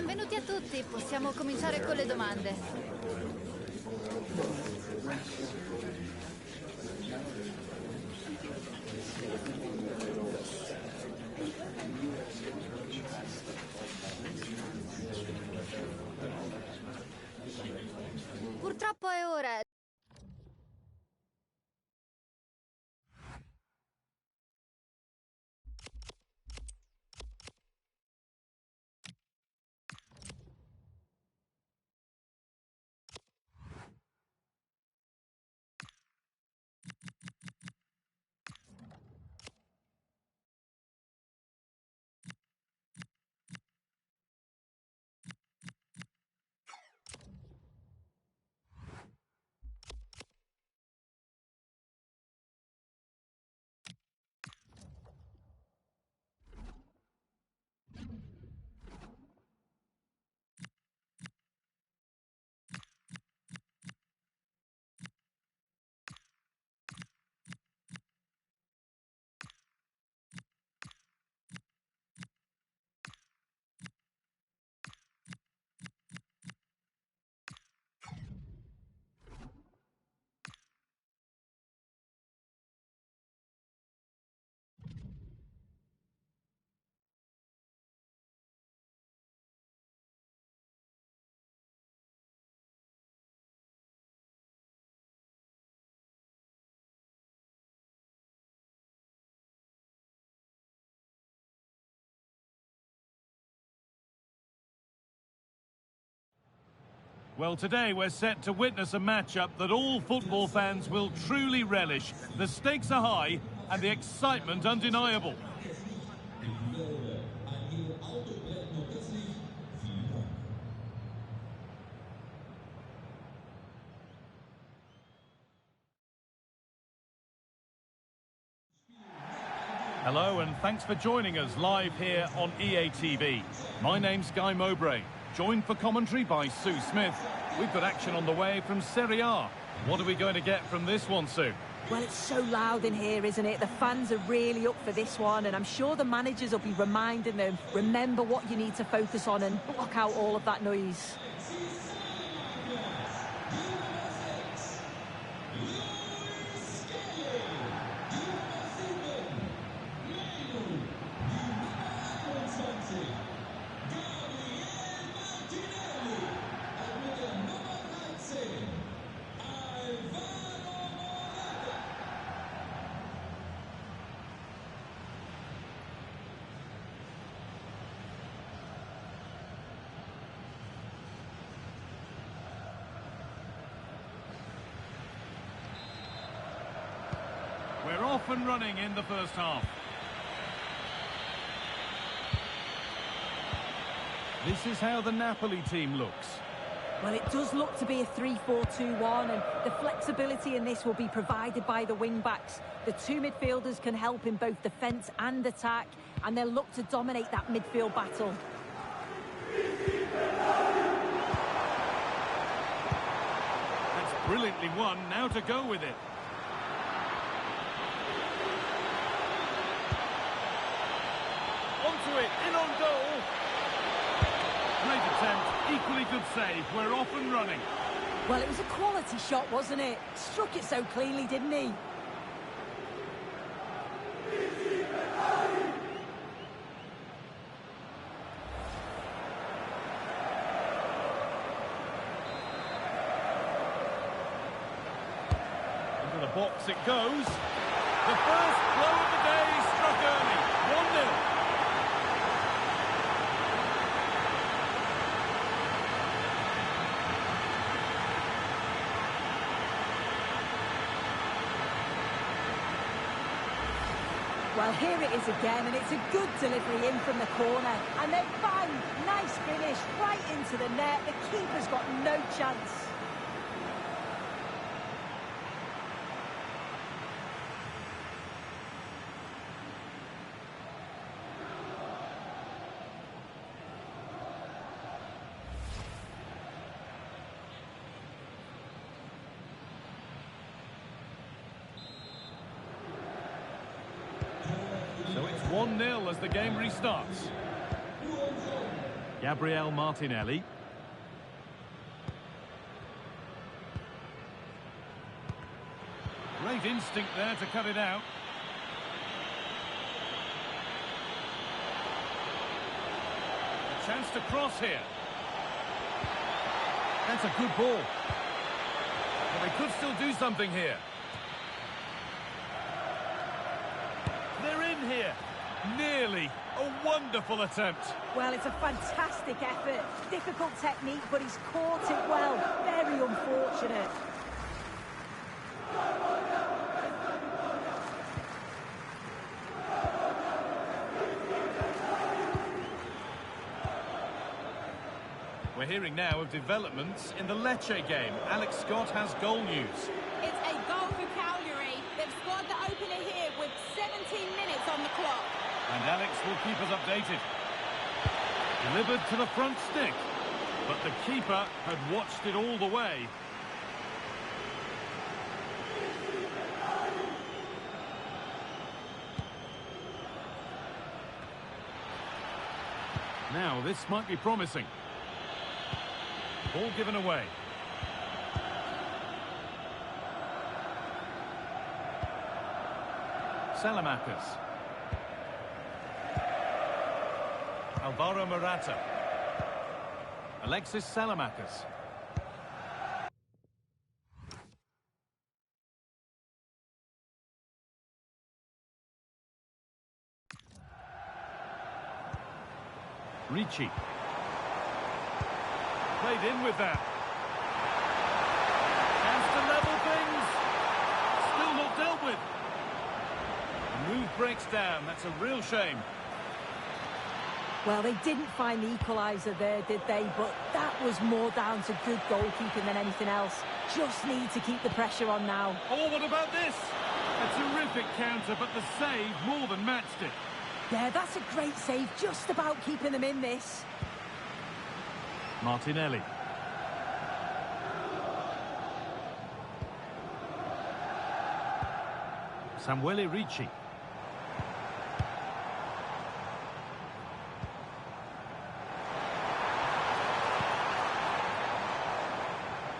Benvenuti a tutti, possiamo cominciare con le domande. Purtroppo è ora. Well, today we're set to witness a matchup that all football fans will truly relish. The stakes are high and the excitement undeniable. Hello and thanks for joining us live here on EA TV. My name's Guy Mowbray, joined for commentary by Sue Smith. We've got action on the way from Serie A. What are we going to get from this one, Sue? Well, it's so loud in here, isn't it? The fans are really up for this one, and I'm sure the managers will be reminding them, remember what you need to focus on and block out all of that noise. We're off and running in the first half. This is how the Napoli team looks. Well, it does look to be a 3-4-2-1, and the flexibility in this will be provided by the wing-backs. The two midfielders can help in both defence and attack, and they'll look to dominate that midfield battle. That's brilliantly won, now to go with it. Onto it, in on goal. Great attempt, equally good save. We're off and running. Well, it was a quality shot, wasn't it? Struck it so cleanly, didn't he? Into the box it goes. The first blow of the day struck early. 1-0. Well, here it is again, and it's a good delivery in from the corner. And then bang! Nice finish, right into the net. The keeper's got no chance. So it's 1-0 as the game restarts. Gabriel Martinelli. Great instinct there to cut it out. A chance to cross here. That's a good ball. But they could still do something here. They're in here. Nearly. A wonderful attempt. Well, it's a fantastic effort. Difficult technique, but he's caught it well. Very unfortunate. We're hearing now of developments in the Lecce game. Alex Scott has goal news. It's a goal for Cagliari. They've scored the opener here with 17 minutes on the clock. And Alex will keep us updated. Delivered to the front stick. But the keeper had watched it all the way. Now, this might be promising. Ball given away. Salamakers. Alvaro Morata. Alexis Salamakers. Ricci. Played in with that. Chance to level things. Still not dealt with. The move breaks down. That's a real shame. Well, they didn't find the equaliser there, did they? But that was more down to good goalkeeping than anything else. Just need to keep the pressure on now. Oh, what about this? A terrific counter, but the save more than matched it. Yeah, that's a great save. Just about keeping them in this. Martinelli. Samuele Ricci.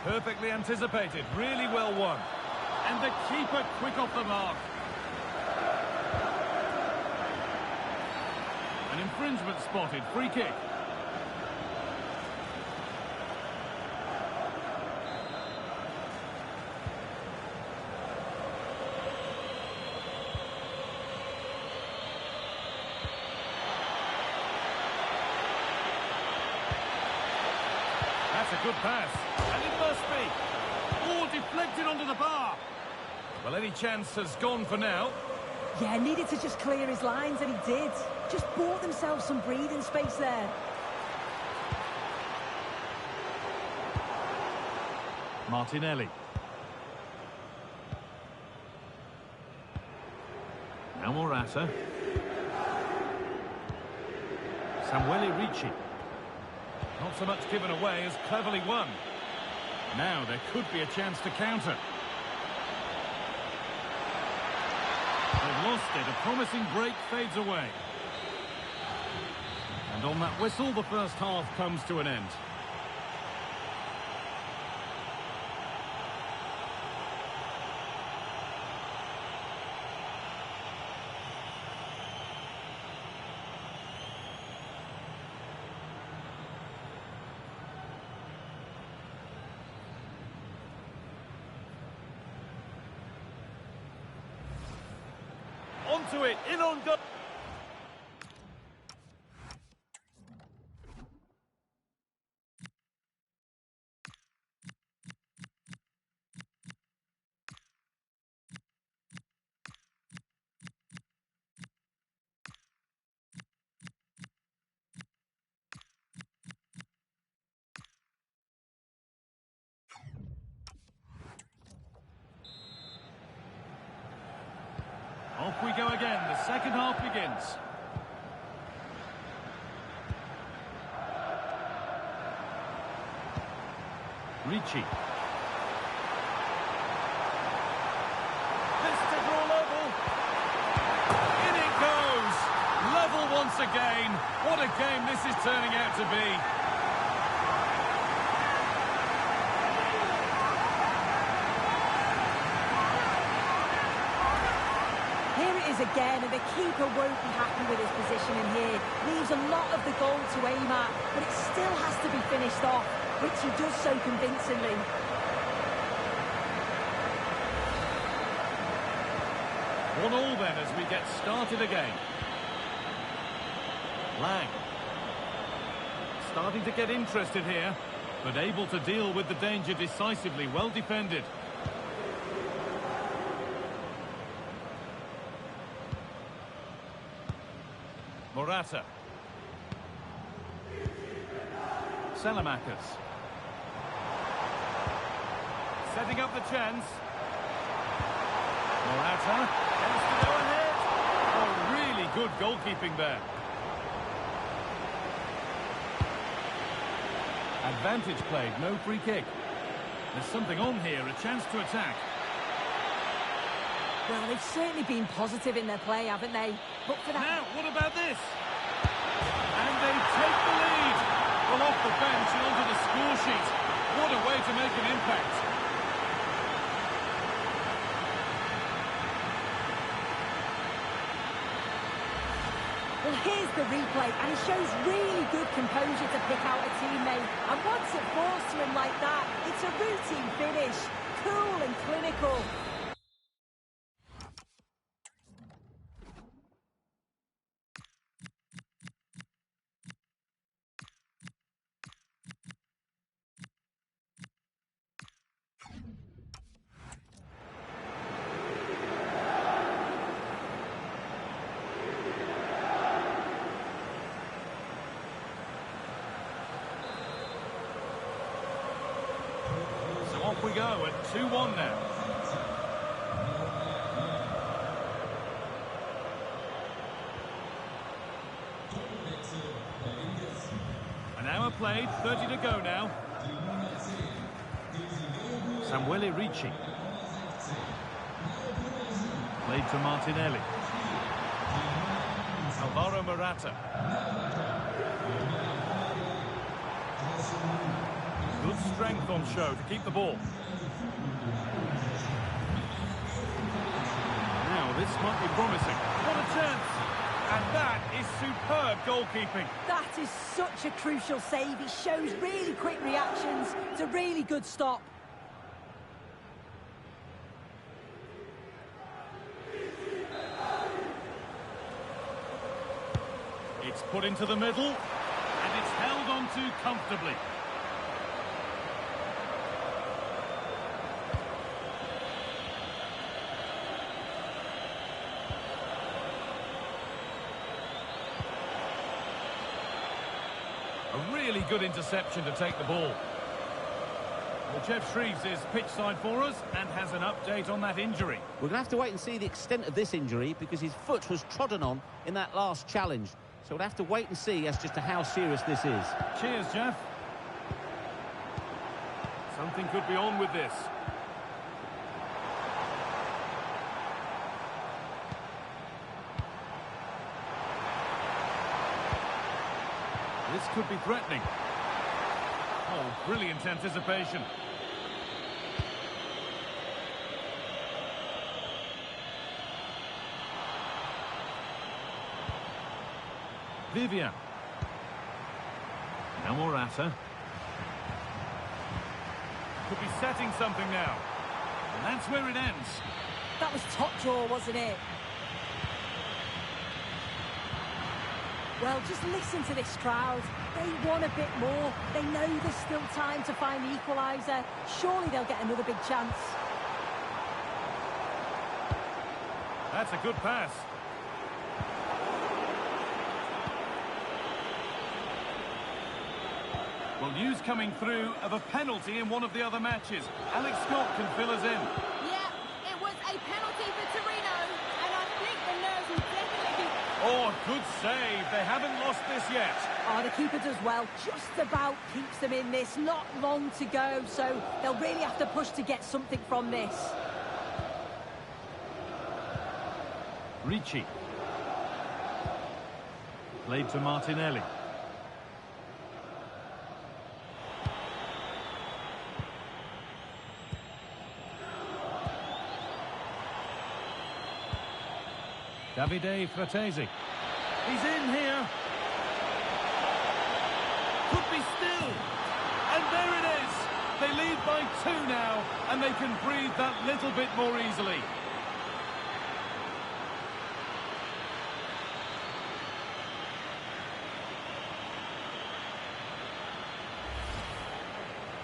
Perfectly anticipated, really well won. And the keeper quick off the mark. An infringement spotted, free kick. That's a good pass. And it must be. Oh, deflected onto the bar. Well, any chance has gone for now. Yeah, needed to just clear his lines, and he did. Just bought themselves some breathing space there. Martinelli. Now Morata. Samuele Ricci. Not so much given away as cleverly won. Now there could be a chance to counter. They've lost it. A promising break fades away. And on that whistle, the first half comes to an end. Onto it, in on goal. Off we go again, the second half begins. Ricci. This to draw level. In it goes. Level once again. What a game this is turning out to be. Here it is again, and the keeper won't be happy with his positioning here. Leaves a lot of the goal to aim at, but it still has to be finished off, which he does so convincingly. 1-1 then as we get started again. Lang. Starting to get interested here, but able to deal with the danger decisively. Well defended. Morata. Salamakers. Setting up the chance. Morata. Tends to go ahead. Oh, really good goalkeeping there. Advantage played, no free kick. There's something on here, a chance to attack. Well, they've certainly been positive in their play, haven't they? But for that... Now, what about this? And they take the lead. Well, off the bench and onto the score sheet. What a way to make an impact. Well, here's the replay, and it shows really good composure to pick out a teammate. And once it falls to him like that, it's a routine finish. Cool and clinical. Off we go at 2-1 now. An hour played, 30 to go now. Samuele Ricci. Played to Martinelli. Alvaro Morata. Good strength on show to keep the ball. Now this might be promising. What a chance! And that is superb goalkeeping. That is such a crucial save. He shows really quick reactions. It's a really good stop. It's put into the middle, and it's held on to comfortably. A really good interception to take the ball. Well, Jeff Shreves is pitchside for us and has an update on that injury. We're going to have to wait and see the extent of this injury because his foot was trodden on in that last challenge. So we'll have to wait and see as just to how serious this is. Cheers, Jeff. Something could be on with this. This could be threatening. Oh, brilliant anticipation. Vivian. Now Morata. Could be setting something now. And that's where it ends. That was top draw, wasn't it? Well, just listen to this crowd. They want a bit more. They know there's still time to find the equaliser. Surely they'll get another big chance. That's a good pass. Well, news coming through of a penalty in one of the other matches. Alex Scott can fill us in. Yeah, it was a penalty for Torino, and I think the nerves will definitely be... Oh, good save. They haven't lost this yet. Oh, the keeper does well. Just about keeps them in this. Not long to go, so they'll really have to push to get something from this. Ricci. Played to Martinelli. Davide Fratesi. He's in here. Could be still. And there it is. They lead by 2 now, and they can breathe that little bit more easily.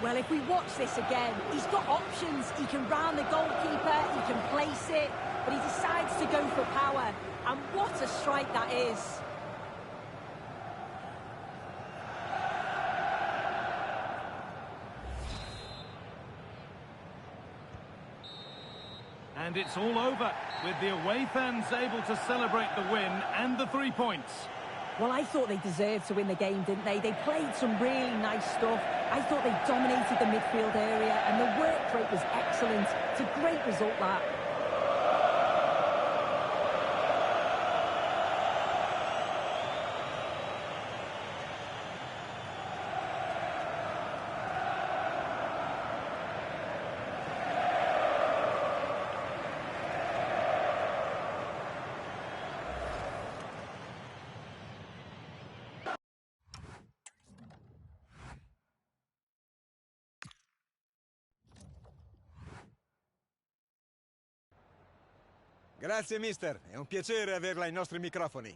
Well, if we watch this again, he's got options. He can round the goalkeeper, he can place it, but he decides to go for power. And what a strike that is. And it's all over, with the away fans able to celebrate the win and the 3 points. Well, I thought they deserved to win the game, didn't they? They played some really nice stuff. I thought they dominated the midfield area, and the work rate was excellent. It's a great result, that. Grazie mister, è un piacere averla ai nostri microfoni.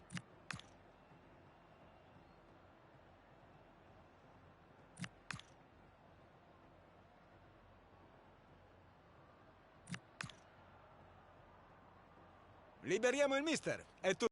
Liberiamo il mister, è tutto.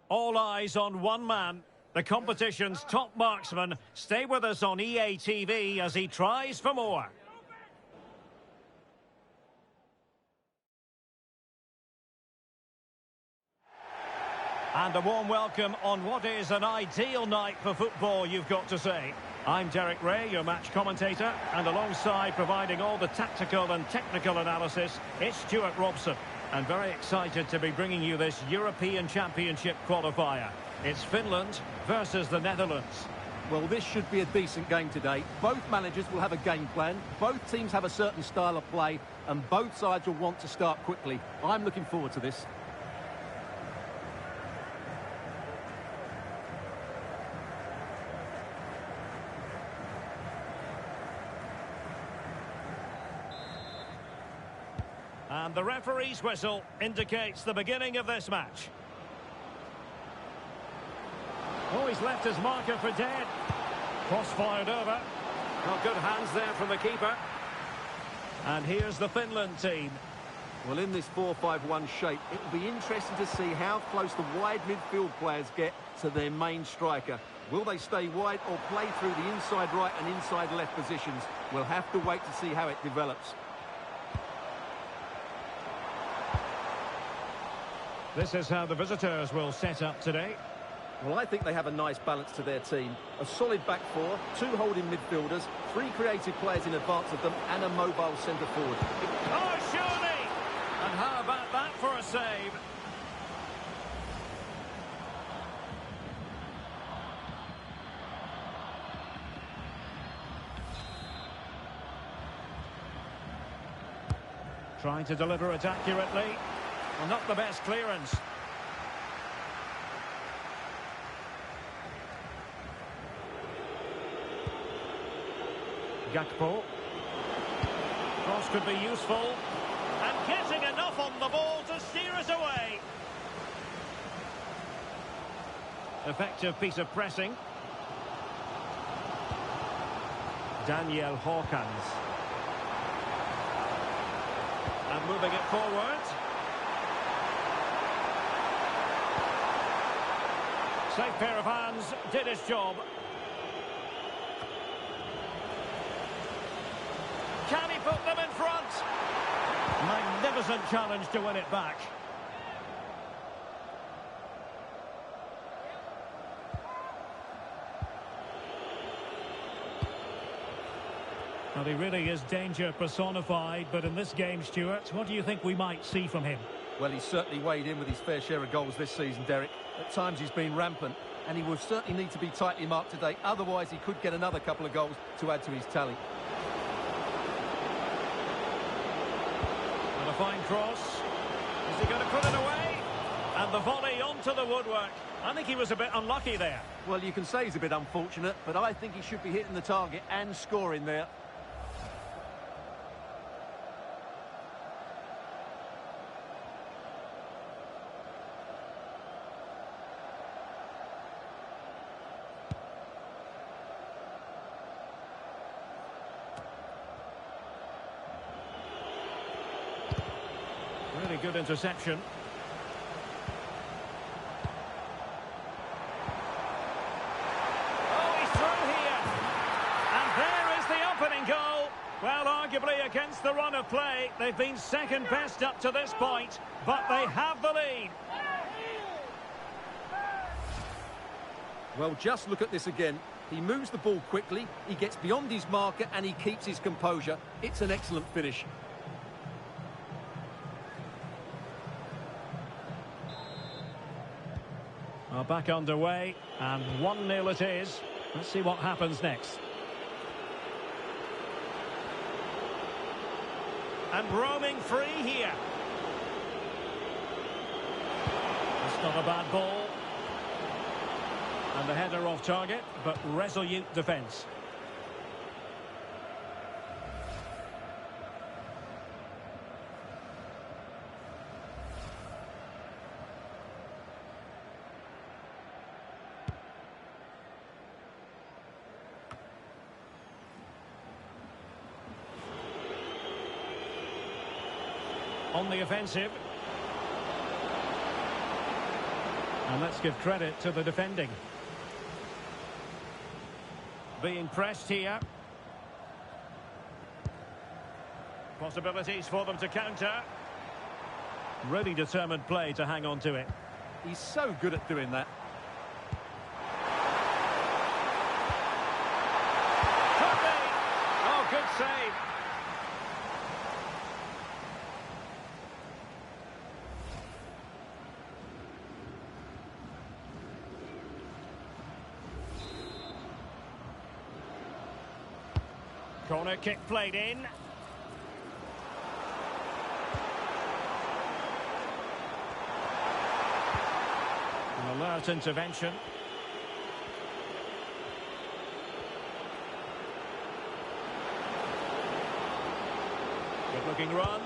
All eyes on one man, the competition's top marksman. Stay with us on EA TV as he tries for more. And a warm welcome on what is an ideal night for football, you've got to say. I'm Derek Ray, your match commentator, and alongside providing all the tactical and technical analysis, it's Stuart Robson. And very excited to be bringing you this European Championship qualifier. It's Finland versus the Netherlands. Well, this should be a decent game today. Both managers will have a game plan. Both teams have a certain style of play, and both sides will want to start quickly. I'm looking forward to this. And the referee's whistle indicates the beginning of this match. Oh, he's left his marker for dead. Cross fired over. Well, good hands there from the keeper. And here's the Finland team. Well, in this 4-5-1 shape, it will be interesting to see how close the wide midfield players get to their main striker. Will they stay wide or play through the inside right and inside left positions? We'll have to wait to see how it develops. This is how the visitors will set up today. Well, I think they have a nice balance to their team. A solid back four, 2 holding midfielders, 3 creative players in advance of them, and a mobile centre forward. Oh, surely! And how about that for a save? Trying to deliver it accurately. Well, not the best clearance. Gakpo. Cross could be useful. And getting enough on the ball to steer us away. Effective piece of pressing. Daniel Hawkins. And moving it forward. Safe pair of hands, did his job. Can he put them in front? Magnificent challenge to win it back. Well, he really is danger personified, but in this game, Stuart, what do you think we might see from him? Well, he's certainly weighed in with his fair share of goals this season, Derek. At times he's been rampant, and he will certainly need to be tightly marked today. Otherwise, he could get another couple of goals to add to his tally. And a fine cross. Is he going to put it away? And the volley onto the woodwork. I think he was a bit unlucky there. Well, you can say he's a bit unfortunate, but I think he should be hitting the target and scoring there. Really good interception. Oh, he's through here. And there is the opening goal. Well, arguably against the run of play, they've been second best up to this point, but they have the lead. Well, just look at this again. He moves the ball quickly, he gets beyond his marker, and he keeps his composure. It's an excellent finish. Back underway, and 1-0 it is. Let's see what happens next. And roaming free here. It's not a bad ball. And the header off target, but resolute defence. On the offensive. And let's give credit to the defending. Being pressed here. Possibilities for them to counter. Really determined play to hang on to it. He's so good at doing that. Could be. Oh, good save. Corner kick played in. An alert intervention. Good looking run.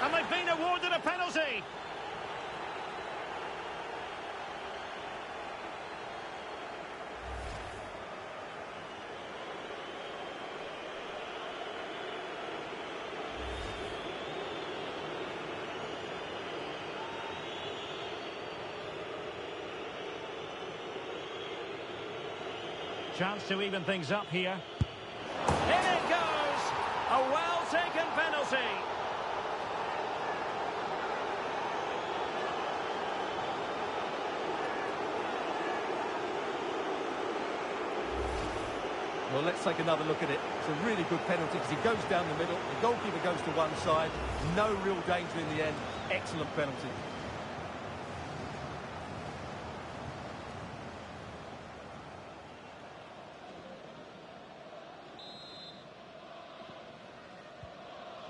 And they've been awarded a penalty. Chance to even things up here. In it goes! A well-taken penalty. Well, let's take another look at it. It's a really good penalty because he goes down the middle, the goalkeeper goes to one side, no real danger in the end. Excellent penalty.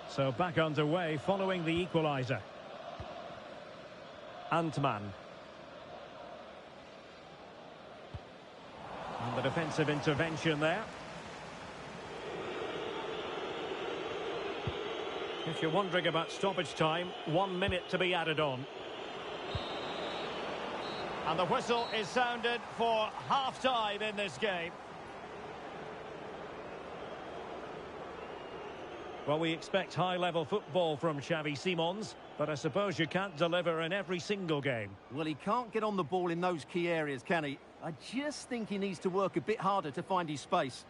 So back underway following the equaliser. Antman. And the defensive intervention there. If you're wondering about stoppage time, 1 minute to be added on. And the whistle is sounded for half-time in this game. Well, we expect high-level football from Xavi Simons, but I suppose you can't deliver in every single game. Well, he can't get on the ball in those key areas, can he? I just think he needs to work a bit harder to find his space.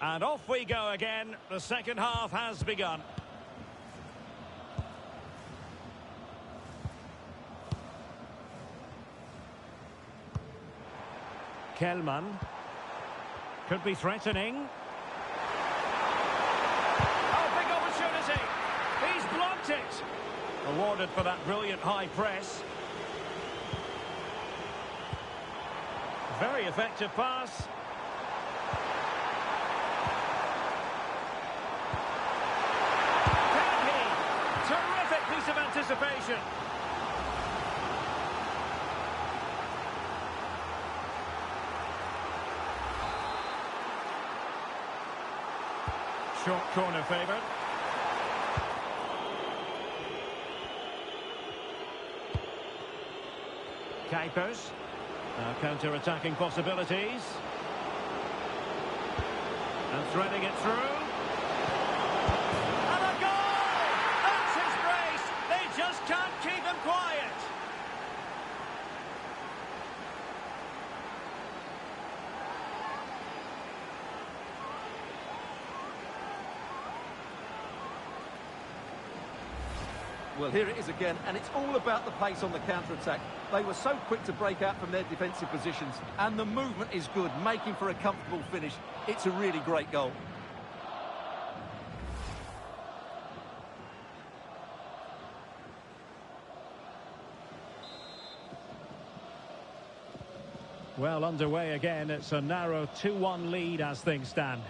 And off we go again. The second half has begun. Kelman. Could be threatening. Oh, big opportunity. He's blocked it. Awarded for that brilliant high press. Very effective pass. Terrific piece of anticipation. Short corner favoured. Kuipers. Now counter-attacking possibilities. And threading it through. And a goal! That's his brace! They just can't keep him quiet. Well, here it is again, and it's all about the pace on the counter-attack. They were so quick to break out from their defensive positions, and the movement is good, making for a comfortable finish. It's a really great goal. Well, underway again. It's a narrow 2-1 lead as things stand.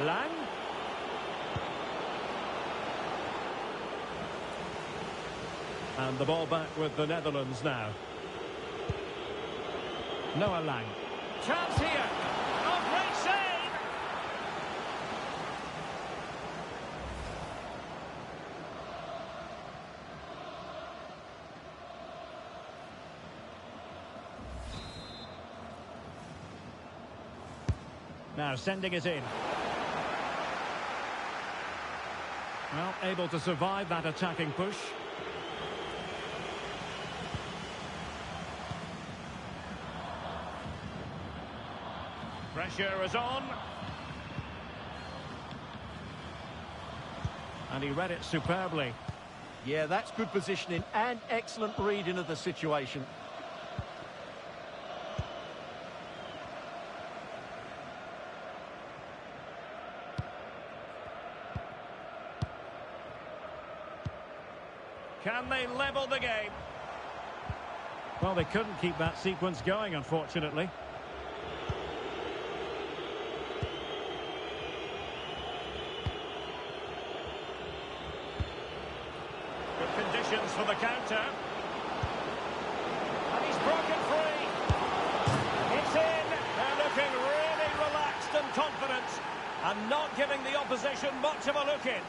Lang. And the ball back with the Netherlands now. Noah Lang. Chance here. Oh, great save! Now sending it in. Well, able to survive that attacking push. Pressure is on. And he read it superbly. Yeah, that's good positioning and excellent reading of the situation. Can they level the game? Well, they couldn't keep that sequence going, unfortunately. Good conditions for the counter. And he's broken free. It's in. They're looking really relaxed and confident, and not giving the opposition much of a look in.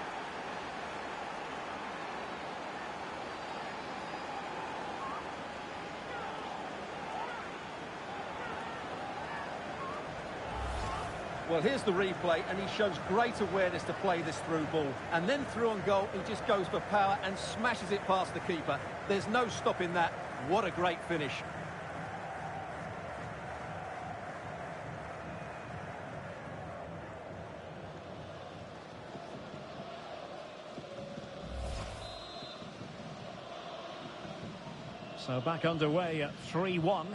Well, here's the replay, and he shows great awareness to play this through ball. And then through on goal, he just goes for power and smashes it past the keeper. There's no stopping that. What a great finish. So back underway at 3-1.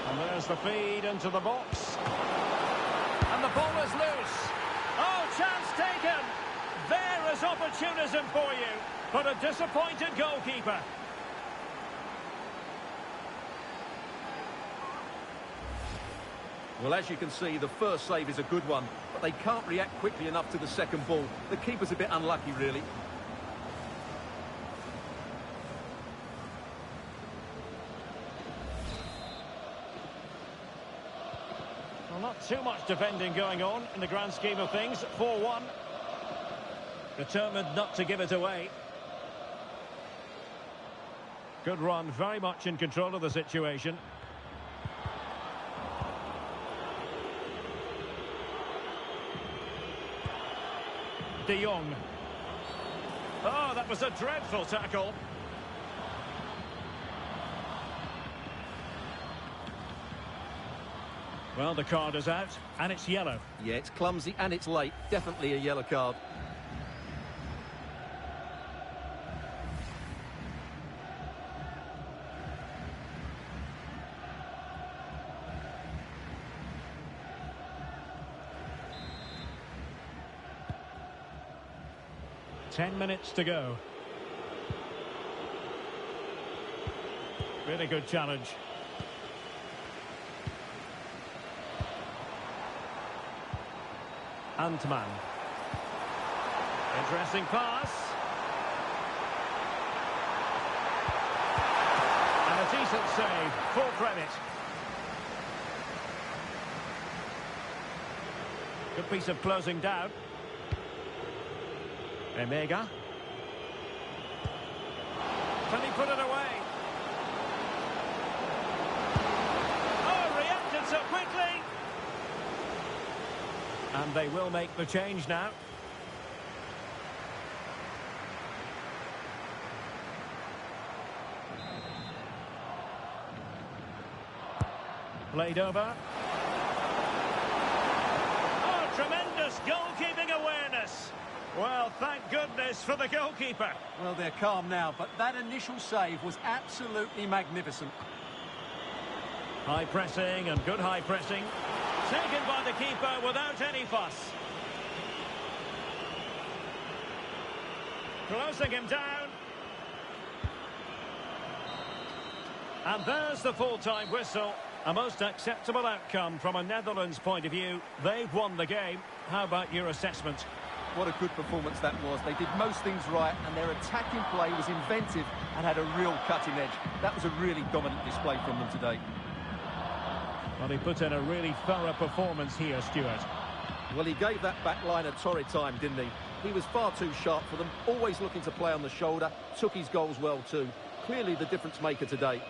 And there's the feed into the box. And the ball is loose. Oh, chance taken. There is opportunism for you. But a disappointed goalkeeper. Well, as you can see, the first save is a good one, but they can't react quickly enough to the second ball. The keeper's a bit unlucky, really. Well, not too much defending going on in the grand scheme of things. 4-1. Determined not to give it away. Good run, very much in control of the situation. De Jong. Oh, that was a dreadful tackle. Well, the card is out, and it's yellow. Yeah, it's clumsy and it's late. Definitely a yellow card. Ten minutes to go. Really good challenge. Antman. Interesting pass. And a decent save. Full credit. Good piece of closing down. Emega. Can he put it away? Oh, reacted so quickly! And they will make the change now. Played over. Oh, tremendous goalkeeping awareness. Well, thank goodness for the goalkeeper. Well, they're calm now, but that initial save was absolutely magnificent. High pressing and good high pressing. Taken by the keeper without any fuss. Closing him down. And there's the full-time whistle. A most acceptable outcome from a Netherlands point of view. They've won the game. How about your assessment? What a good performance that was. They did most things right, and their attacking play was inventive and had a real cutting edge. That was a really dominant display from them today. Well, he put in a really thorough performance here, Stuart. Well, he gave that back line a torrid time, didn't he? He was far too sharp for them, always looking to play on the shoulder, took his goals well too. Clearly the difference maker today.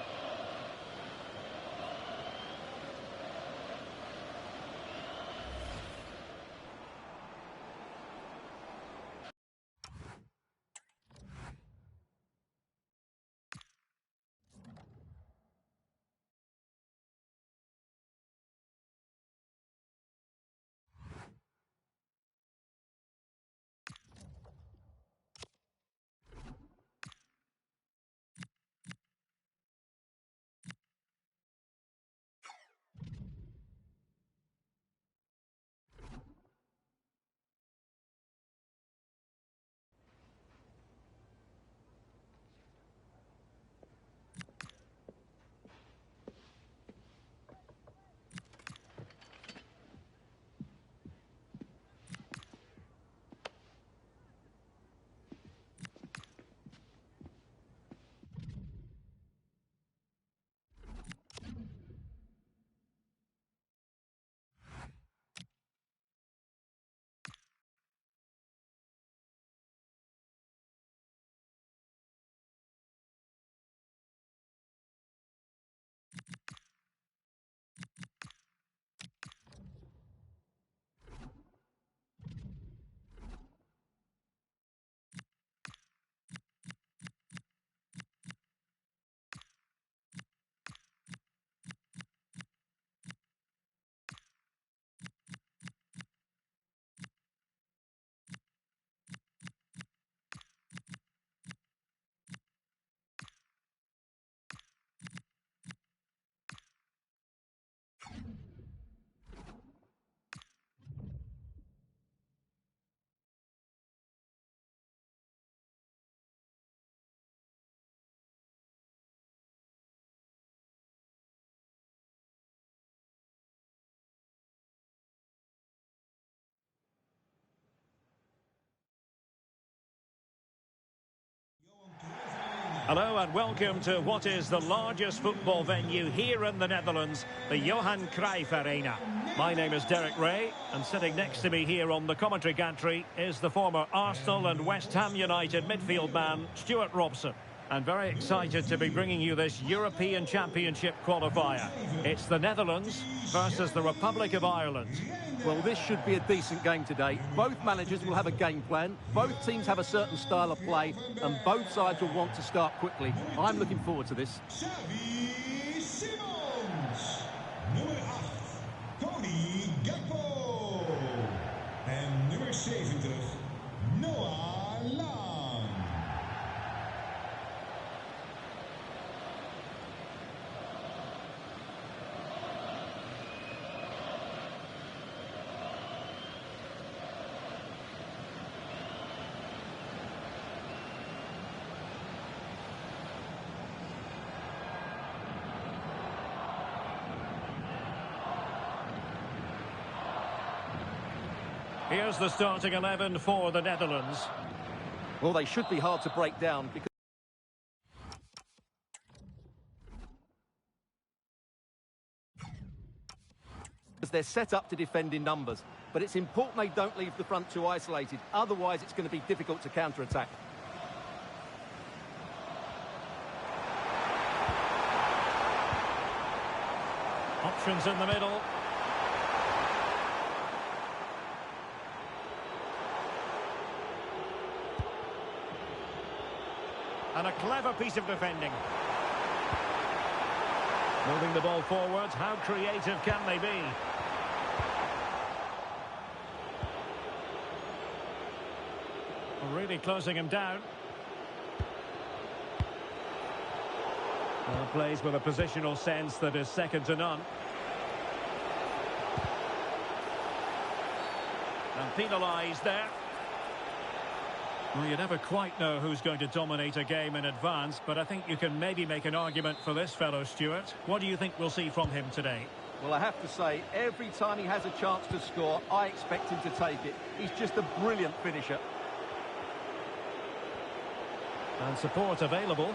Hello and welcome to what is the largest football venue here in the Netherlands, the Johan Cruyff Arena. My name is Derek Ray, and sitting next to me here on the commentary gantry is the former Arsenal and West Ham United midfield man, Stuart Robson. And very excited to be bringing you this European Championship qualifier. It's the Netherlands versus the Republic of Ireland. Well, this should be a decent game today. Both managers will have a game plan, both teams have a certain style of play, and both sides will want to start quickly. I'm looking forward to this. Nummer 8, Tony Gakpo. En nummer 70, Noah Lang. Here's the starting 11 for the Netherlands. Well, they should be hard to break down because they're set up to defend in numbers. But it's important they don't leave the front two isolated. Otherwise, it's going to be difficult to counter-attack. Options in the middle. And a clever piece of defending. Moving the ball forwards, how creative can they be? Really closing him down. Well, plays with a positional sense that is second to none. And penalised there. Well, you never quite know who's going to dominate a game in advance, but I think you can maybe make an argument for this fellow, Stuart. What do you think we'll see from him today? Well, I have to say, every time he has a chance to score, I expect him to take it. He's just a brilliant finisher. And support available.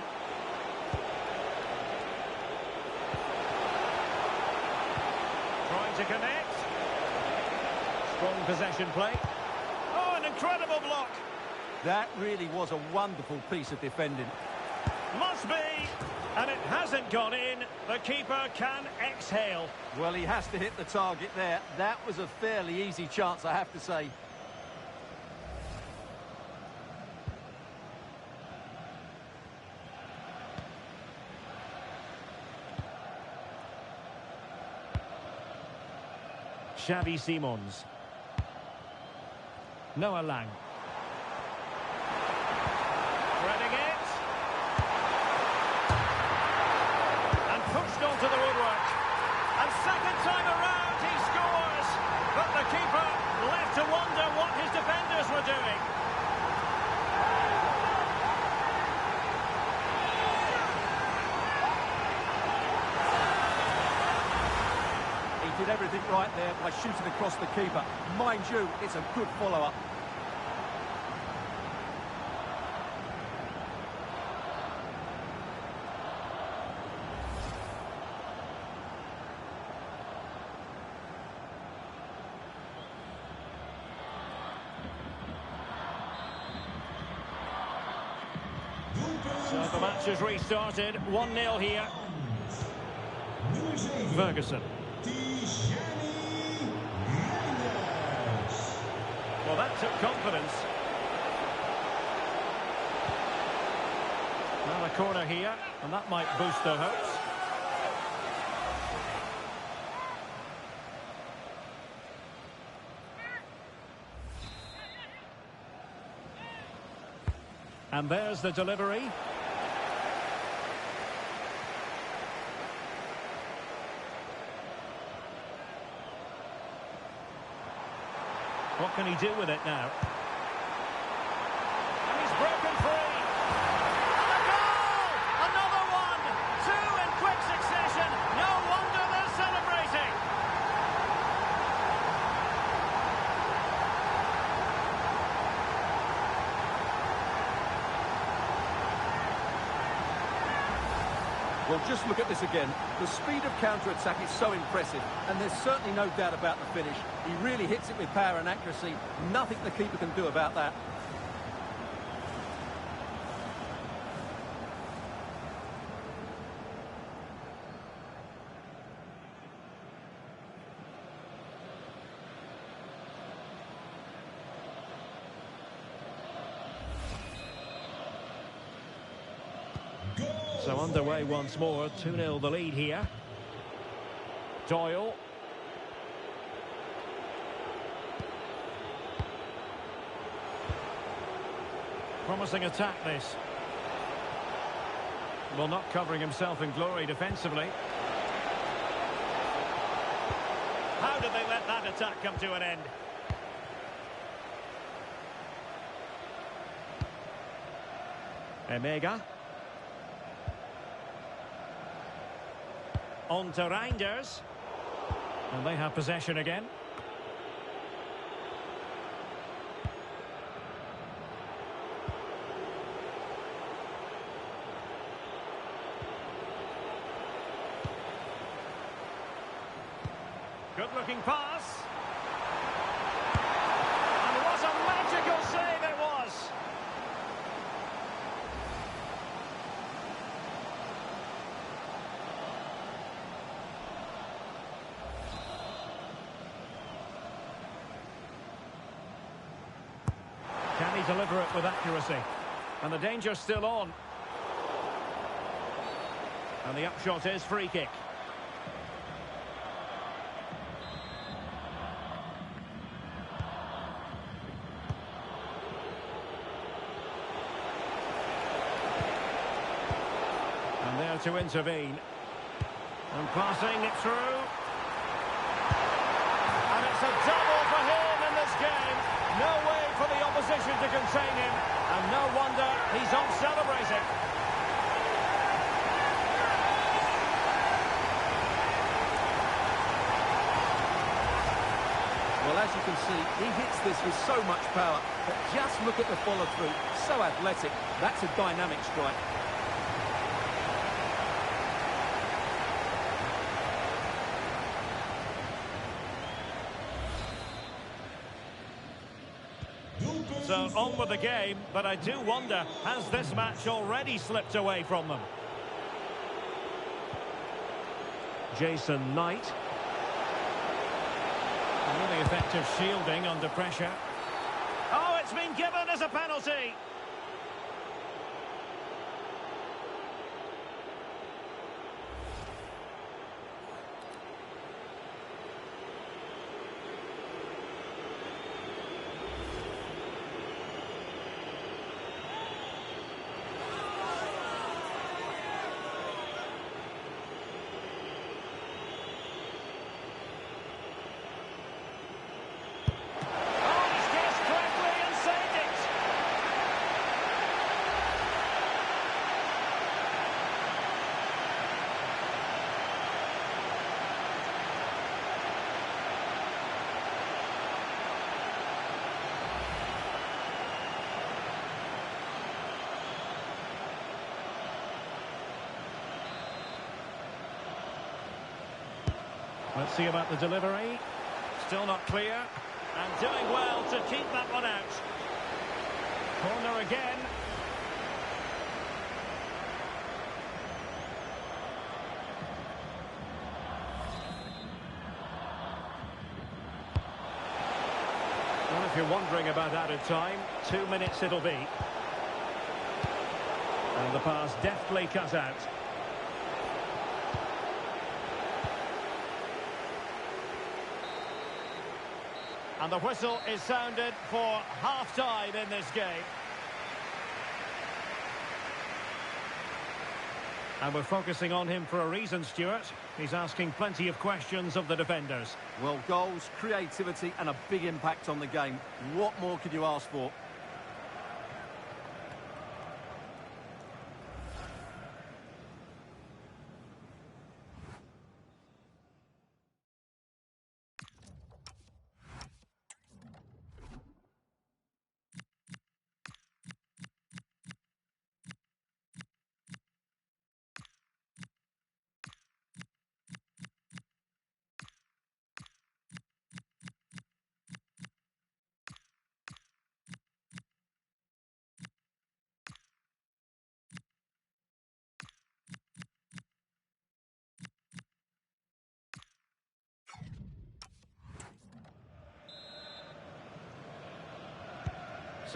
Trying to connect. Strong possession play. Oh, an incredible block. That really was a wonderful piece of defending. Must be. And it hasn't gone in. The keeper can exhale. Well, he has to hit the target there. That was a fairly easy chance, I have to say. Xavi Simons. Noah Lang. Threading it. And pushed onto the woodwork. And second time around he scores. But the keeper left to wonder what his defenders were doing. He did everything right there by shooting across the keeper. Mind you, it's a good follow-up. So the match has restarted. 1-0 here. Ferguson. Well, that took confidence. Now a corner here, and that might boost their hopes. And there's the delivery. What can he do with it now? And he's broken free. And a goal! Another one! Two in quick succession. No wonder they're celebrating. Well, just look at this again. The speed of counter-attack is so impressive, and there's certainly no doubt about the finish. He really hits it with power and accuracy. Nothing the keeper can do about that. So underway once more, 2-0 the lead here. Doyle. Promising attack this. Well, not covering himself in glory defensively. How did they let that attack come to an end? Emega. On to Reinders. And they have possession again. Good-looking pass. And what a magical save it was. Can he deliver it with accuracy? And the danger's still on. And the upshot is free kick. And there to intervene. And passing it through. And it's a double for him in this game. No way for the opposition to contain him, and no wonder he's off celebrating. Well, as you can see, he hits this with so much power, but just look at the follow-through. So athletic. That's a dynamic strike. So on with the game, but I do wonder, has this match already slipped away from them? Jason Knight. Really effective shielding under pressure. Oh, it's been given as a penalty. Let's see about the delivery. Still not clear. And doing well to keep that one out. Corner again. Well, if you're wondering about added time, 2 minutes it'll be. And the pass deftly cut out. And the whistle is sounded for half-time in this game. And we're focusing on him for a reason, Stuart. He's asking plenty of questions of the defenders. Well, goals, creativity and a big impact on the game. What more could you ask for?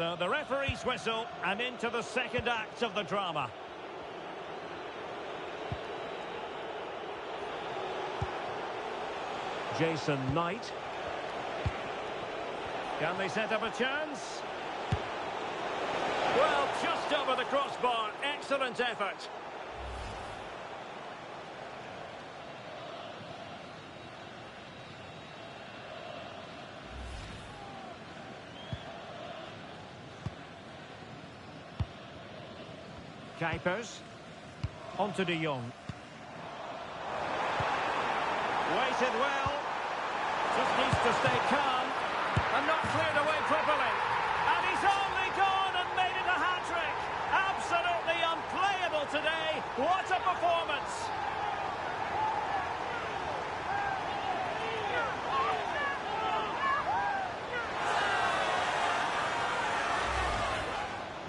So the referee's whistle and into the second act of the drama. Jason Knight. Can they set up a chance? Well, just over the crossbar. Excellent effort. Kuipers. Onto de Jong. Waited well. Just needs to stay calm. And not cleared away properly. And he's only gone and made it a hat-trick. Absolutely unplayable today. What a performance.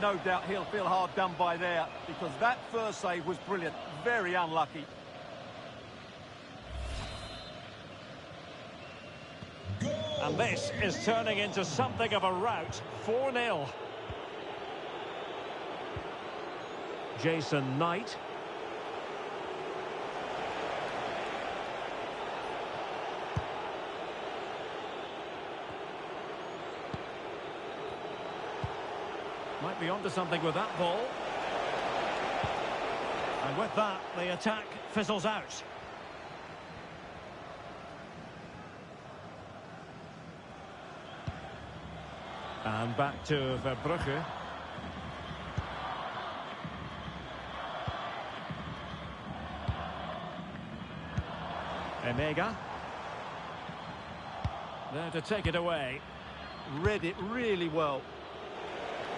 No doubt he'll feel hard done by there, because that first save was brilliant. Very unlucky. And this is turning into something of a rout. 4-0. Jason Knight. Might be onto something with that ball. And with that, the attack fizzles out. And back to Verbrugge. Emega. There to take it away. Read it really well.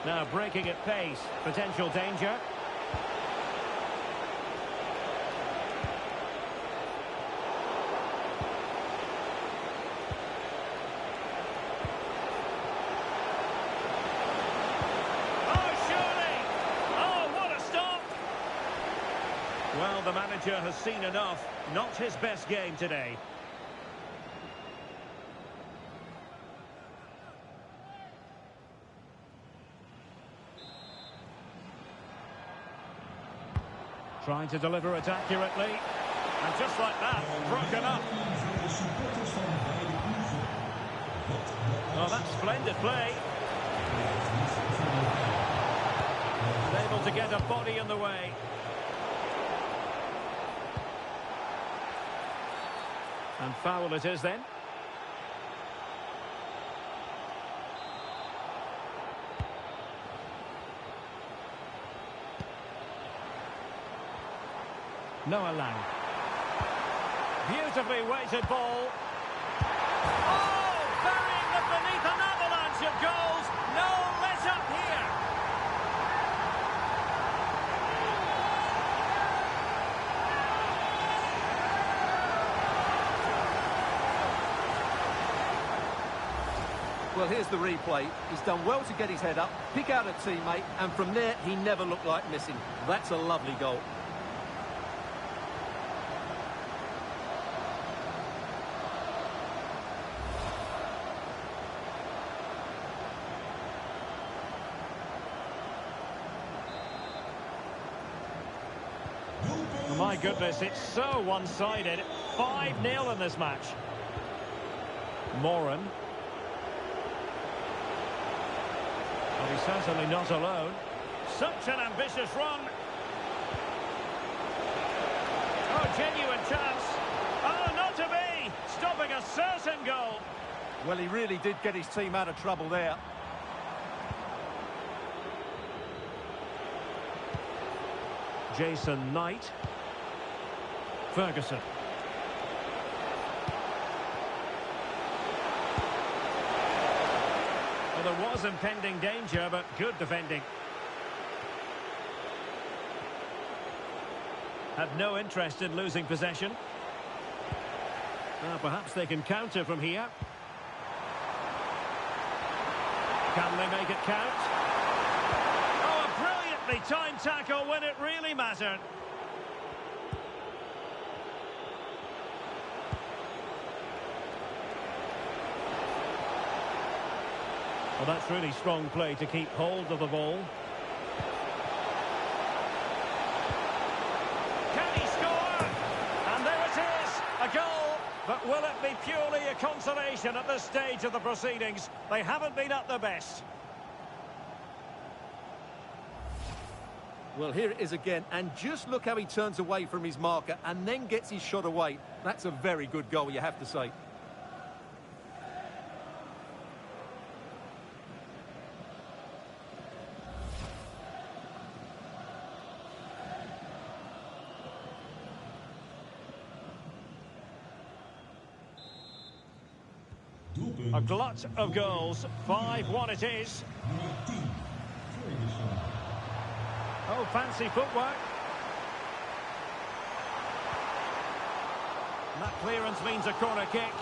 Now breaking at pace. Potential danger. Well, the manager has seen enough. Not his best game today. Trying to deliver it accurately. And just like that, broken up. Oh, that's splendid play. Able to get a body in the way. And foul it is then. Noah Lang. Beautifully weighted ball. Oh, burying them beneath an avalanche of goals. No let up here. Well, here's the replay. He's done well to get his head up, pick out a teammate, and from there, he never looked like missing. That's a lovely goal. My goodness, it's so one-sided. 5-0 in this match. Moran. Well, he's certainly not alone. Such an ambitious run. Oh, genuine chance. Oh, not to be. Stopping a certain goal. Well, he really did get his team out of trouble there. Jason Knight. Ferguson. Well, there was impending danger, but good defending. Have no interest in losing possession. Perhaps they can counter from here. Can they make it count? Oh, a brilliantly timed tackle when it really mattered. Well, that's really strong play to keep hold of the ball. Can he score? And there it is, a goal. But will it be purely a consolation at this stage of the proceedings? They haven't been at their best. Well, here it is again, and just look how he turns away from his marker and then gets his shot away. That's a very good goal, you have to say. A glut of goals, 5-1 it is. Oh, fancy footwork. And that clearance means a corner kick.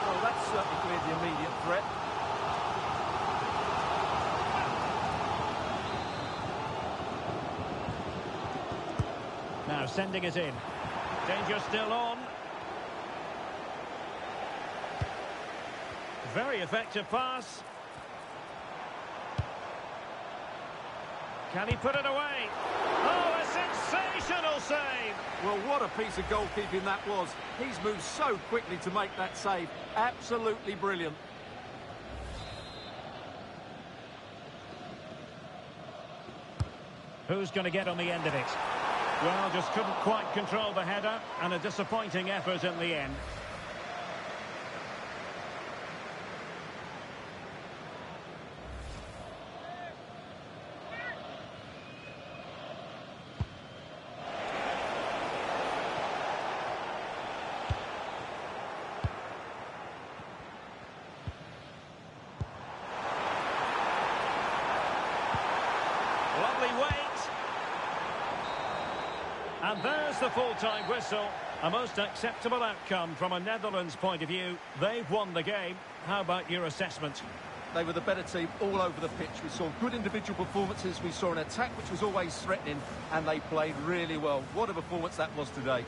Well, that's certainly cleared the immediate threat. Now sending it in. Danger still on. Very effective pass. Can he put it away? Oh, a sensational save! Well, what a piece of goalkeeping that was. He's moved so quickly to make that save. Absolutely brilliant. Who's going to get on the end of it? Well, just couldn't quite control the header, and a disappointing effort in the end. Lovely weight. And there's the full-time whistle. A most acceptable outcome from a Netherlands point of view. They've won the game. How about your assessment? They were the better team all over the pitch. We saw good individual performances. We saw an attack which was always threatening, and they played really well. What a performance that was today.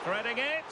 Threading it.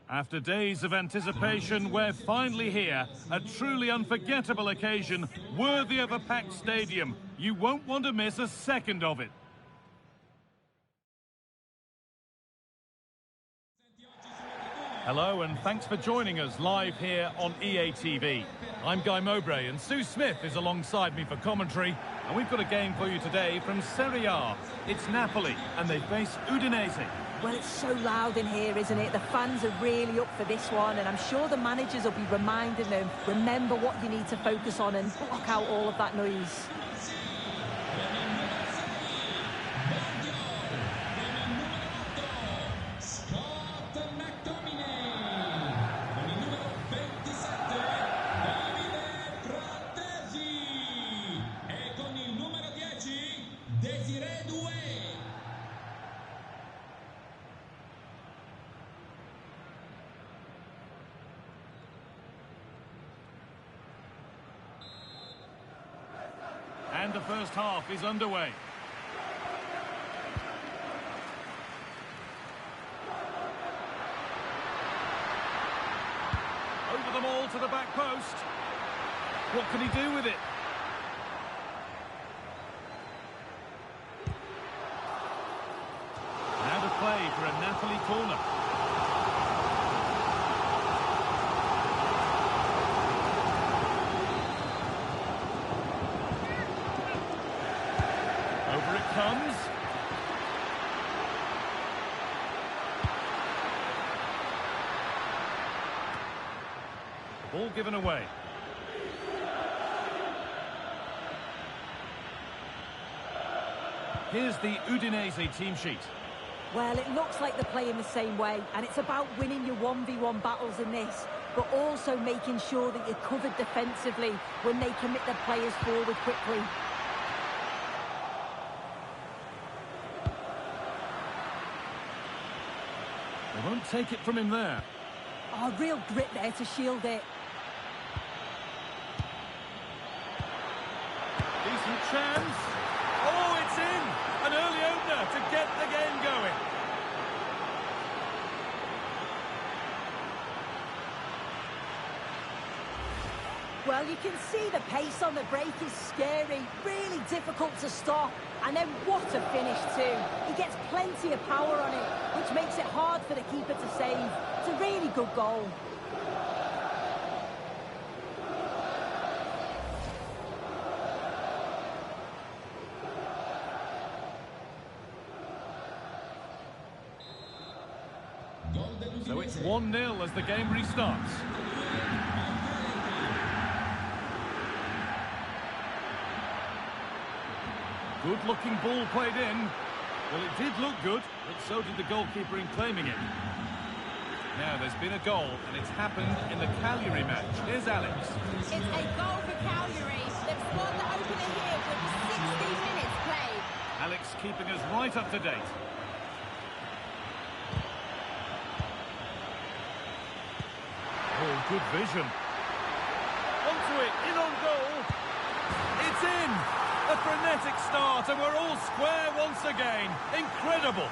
After days of anticipation, we're finally here. A truly unforgettable occasion, worthy of a packed stadium. You won't want to miss a second of it. Hello and thanks for joining us live here on EA TV. I'm Guy Mowbray and Sue Smith is alongside me for commentary. And we've got a game for you today from Serie A. It's Napoli and they face Udinese. Well, it's so loud in here, isn't it? The fans are really up for this one, and I'm sure the managers will be reminding them, remember what you need to focus on and block out all of that noise. And the first half is underway. Over them all to the back post. What can he do with it? Now to play for a Napoli corner. Over it comes. The ball given away. Here's the Udinese team sheet. Well, it looks like they're playing the same way, and it's about winning your 1v1 battles in this, but also making sure that you're covered defensively when they commit their players forward quickly. They won't take it from him there. Oh, real grit there to shield it. Decent chance. Oh, it's in! An early opener to get the game going. Well, you can see the pace on the break is scary, really difficult to stop. And then what a finish too. He gets plenty of power on it, which makes it hard for the keeper to save. It's a really good goal. So it's 1-0 as the game restarts. Good-looking ball played in. Well, it did look good, but so did the goalkeeper in claiming it. Now, there's been a goal, and it's happened in the Cagliari match. Here's Alex. It's a goal for Cagliari. They've scored the opener here with 60 minutes played. Alex keeping us right up to date. Oh, good vision. Onto it, in on goal. It's in! A frenetic start, and we're all square once again. Incredible!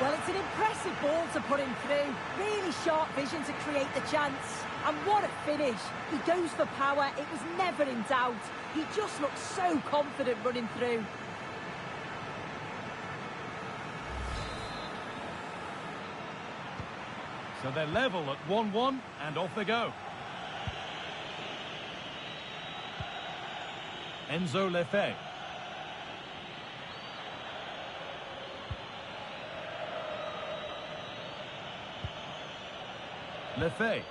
Well, it's an impressive ball to put him through. Really sharp vision to create the chance. And what a finish. He goes for power. It was never in doubt. He just looks so confident running through. So they're level at 1-1, and off they go. Enzo Lefebvre. Lefebvre.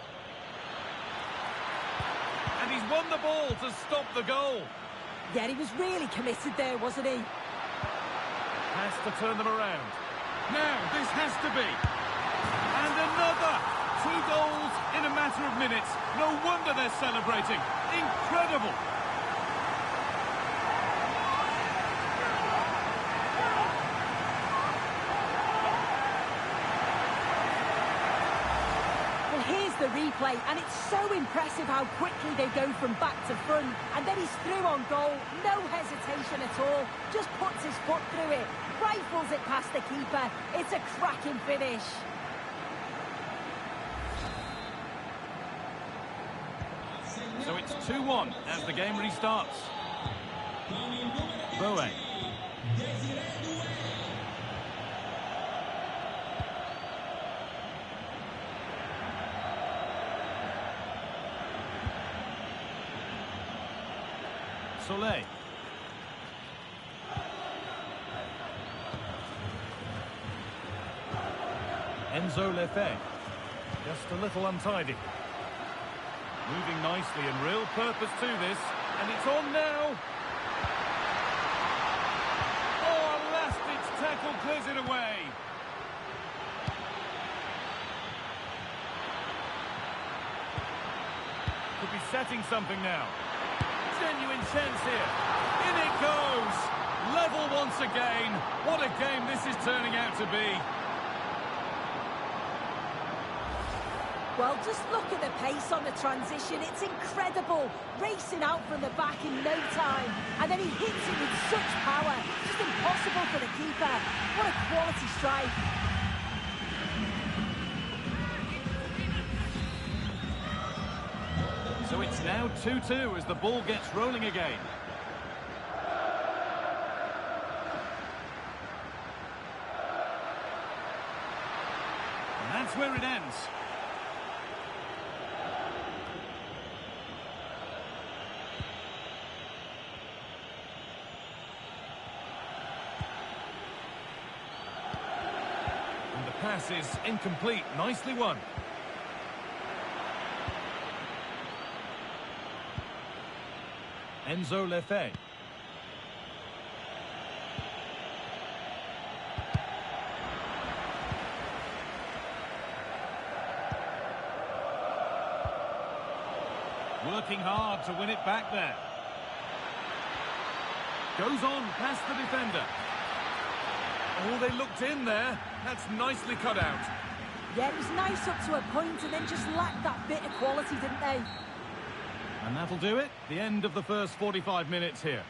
And he's won the ball to stop the goal. Yeah, he was really committed there, wasn't he? Has to turn them around. Now, this has to be. And another! 2 goals in a matter of minutes. No wonder they're celebrating. Incredible! Well, here's the replay, and it's so impressive how quickly they go from back to front. And then he's through on goal, no hesitation at all, just puts his foot through it, rifles it past the keeper. It's a cracking finish. So it's 2-1 as the game restarts. Boe. Soleil. Enzo Lefebvre. Just a little untidy. Moving nicely and real purpose to this. And it's on now. Oh, a last-ditch tackle clears it away. Could be setting something now. Genuine chance here. In it goes. Level once again. What a game this is turning out to be. Well, just look at the pace on the transition. It's incredible. Racing out from the back in no time. And then he hits it with such power. Just impossible for the keeper. What a quality strike. So it's now 2-2 as the ball gets rolling again. And that's where it ends. And the pass is incomplete. Nicely won. Enzo Lefebvre. Working hard to win it back there. Goes on past the defender. Oh, they looked in there. That's nicely cut out. Yeah, it was nice up to a point and then just lacked that bit of quality, didn't they? And that'll do it. The end of the first 45 minutes here.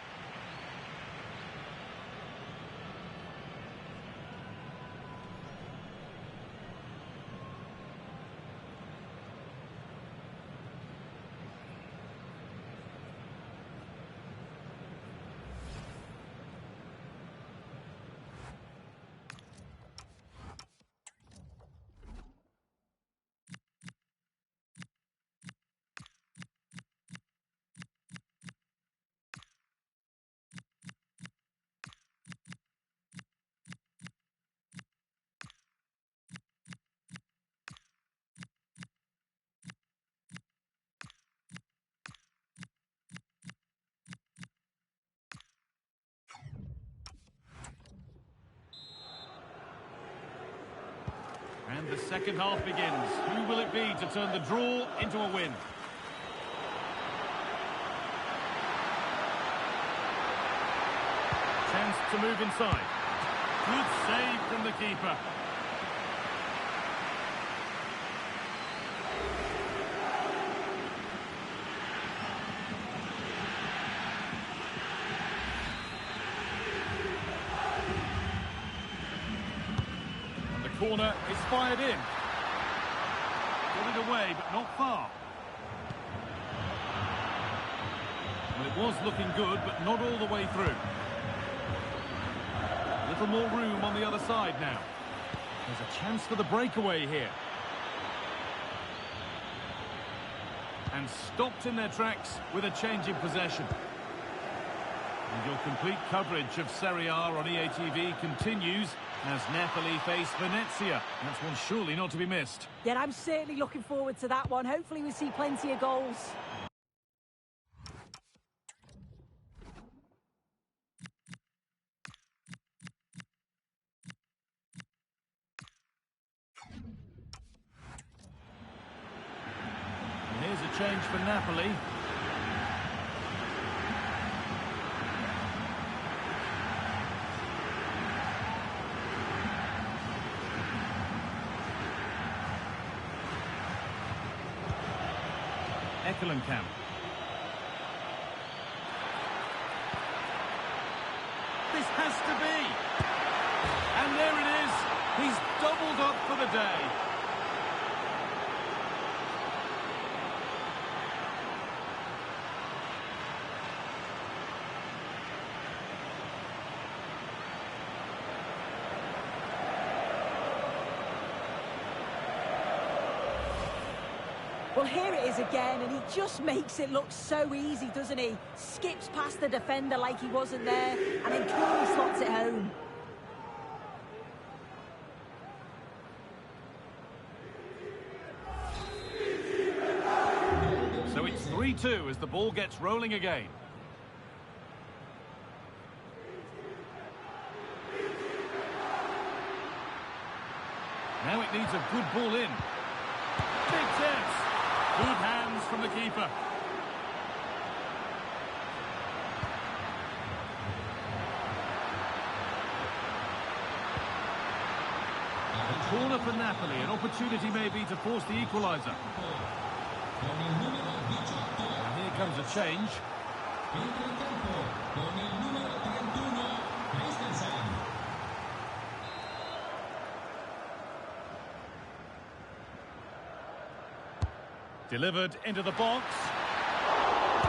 And the second half begins. Who will it be to turn the draw into a win? Chance to move inside. Good save from the keeper. Corner is fired in. Got it away, but not far. Well, it was looking good, but not all the way through. A little more room on the other side now. There's a chance for the breakaway here. And stopped in their tracks with a change in possession. And your complete coverage of Serie A on EATV continues as Napoli face Venezia. That's one surely not to be missed. Yeah, I'm certainly looking forward to that one. Hopefully we see plenty of goals. And here's a change for Napoli. Mechelen camp. This has to be. And there it is. He's doubled up for the day. Well, here it is again, and he just makes it look so easy, doesn't he? Skips past the defender like he wasn't there, and then clearly slots it home. So it's 3-2 as the ball gets rolling again. Now it needs a good ball in. Big chance. Good hands from the keeper. A corner for Napoli, an opportunity maybe to force the equaliser. And here comes a change. Delivered into the box.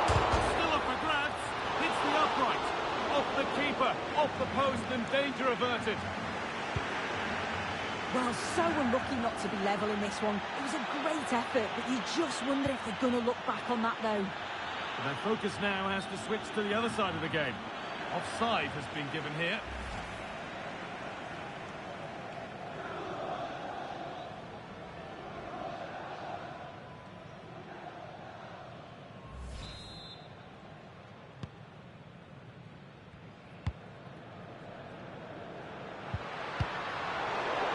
Still up for grabs. Hits the upright. Off the keeper. Off the post and danger averted. Well, so unlucky not to be level in this one. It was a great effort, but you just wonder if they're going to look back on that, though. But their focus now has to switch to the other side of the game. Offside has been given here.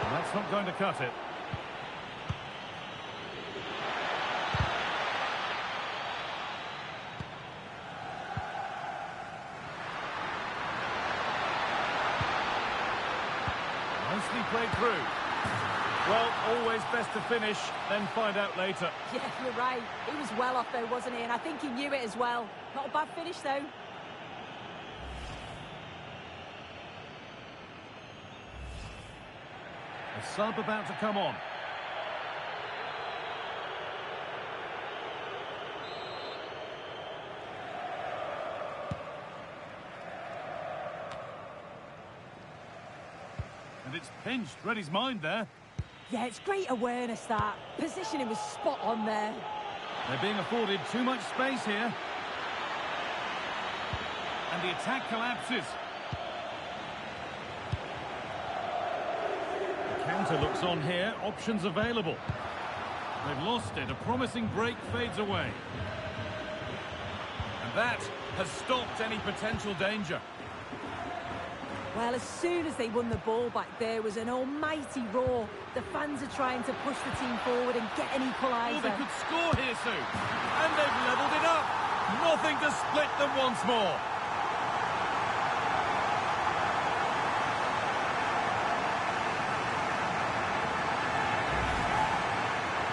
That's not going to cut it. Nicely played through. Well, always best to finish, then find out later. Yeah, you're right. He was well off though, wasn't he? And I think he knew it as well. Not a bad finish though. A sub about to come on. And it's pinched, read his mind there. Yeah, it's great awareness that. Positioning was spot on there. They're being afforded too much space here. And the attack collapses. Counter looks on here, options available. They've lost it, a promising break fades away. And that has stopped any potential danger. Well, as soon as they won the ball back, there was an almighty roar. The fans are trying to push the team forward and get an equaliser. Oh, they could score here soon. And they've levelled it up. Nothing to split them once more.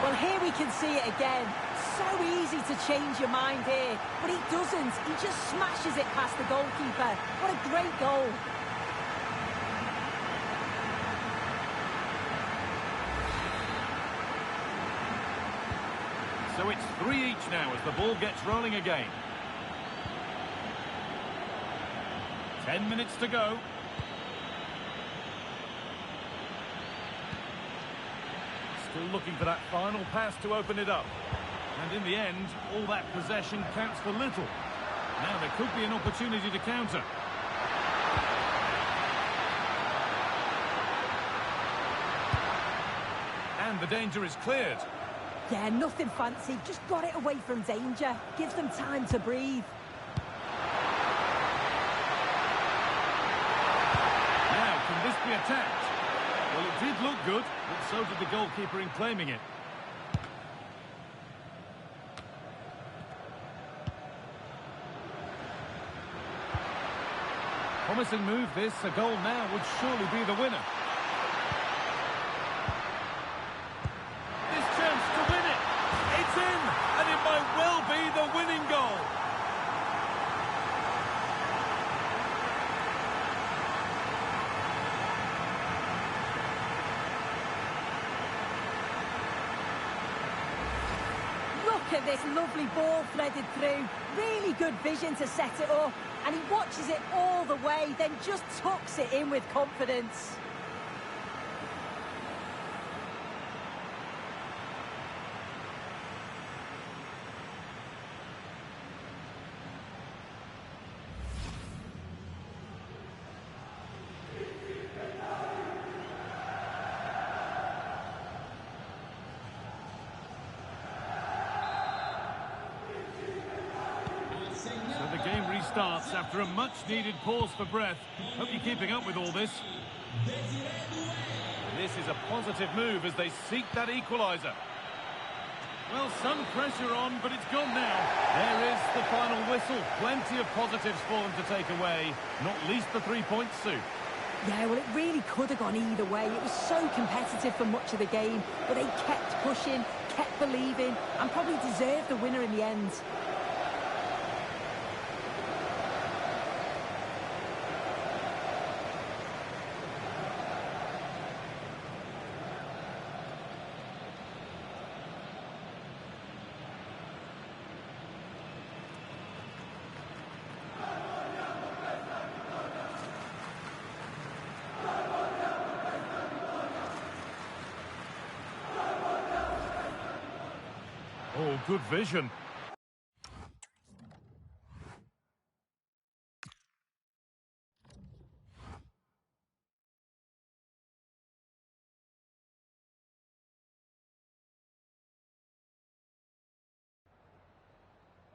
Well, here we can see it again. So easy to change your mind here, but he doesn't. He just smashes it past the goalkeeper. What a great goal. So it's 3 each now as the ball gets rolling again. 10 minutes to go. Still looking for that final pass to open it up. And in the end, all that possession counts for little. Now there could be an opportunity to counter. And the danger is cleared. Yeah, nothing fancy. Just got it away from danger. Gives them time to breathe. Now, can this be attacked? Well, it did look good, but so did the goalkeeper in claiming it. Promising move this. A goal now would surely be the winner. This chance to win it. It's in, and it might well be at this lovely ball threaded through. Really good vision to set it up. And he watches it all the way, then just tucks it in with confidence. Starts after a much-needed pause for breath. Hope you're keeping up with all this. This is a positive move as they seek that equaliser. Well, some pressure on, but it's gone now. There is the final whistle. Plenty of positives for them to take away, not least the 3 points, Sue. Yeah, well, it really could have gone either way. It was so competitive for much of the game, but they kept pushing, kept believing, and probably deserved the winner in the end. Oh, good vision.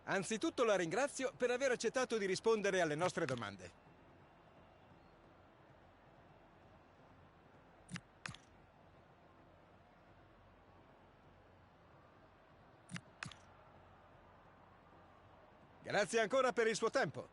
Anzitutto la ringrazio per aver accettato di rispondere alle nostre domande. Grazie ancora per il suo tempo.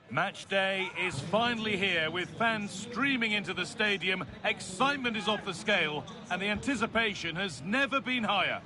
Match day is finally here with fans streaming into the stadium. Excitement is off the scale and the anticipation has never been higher.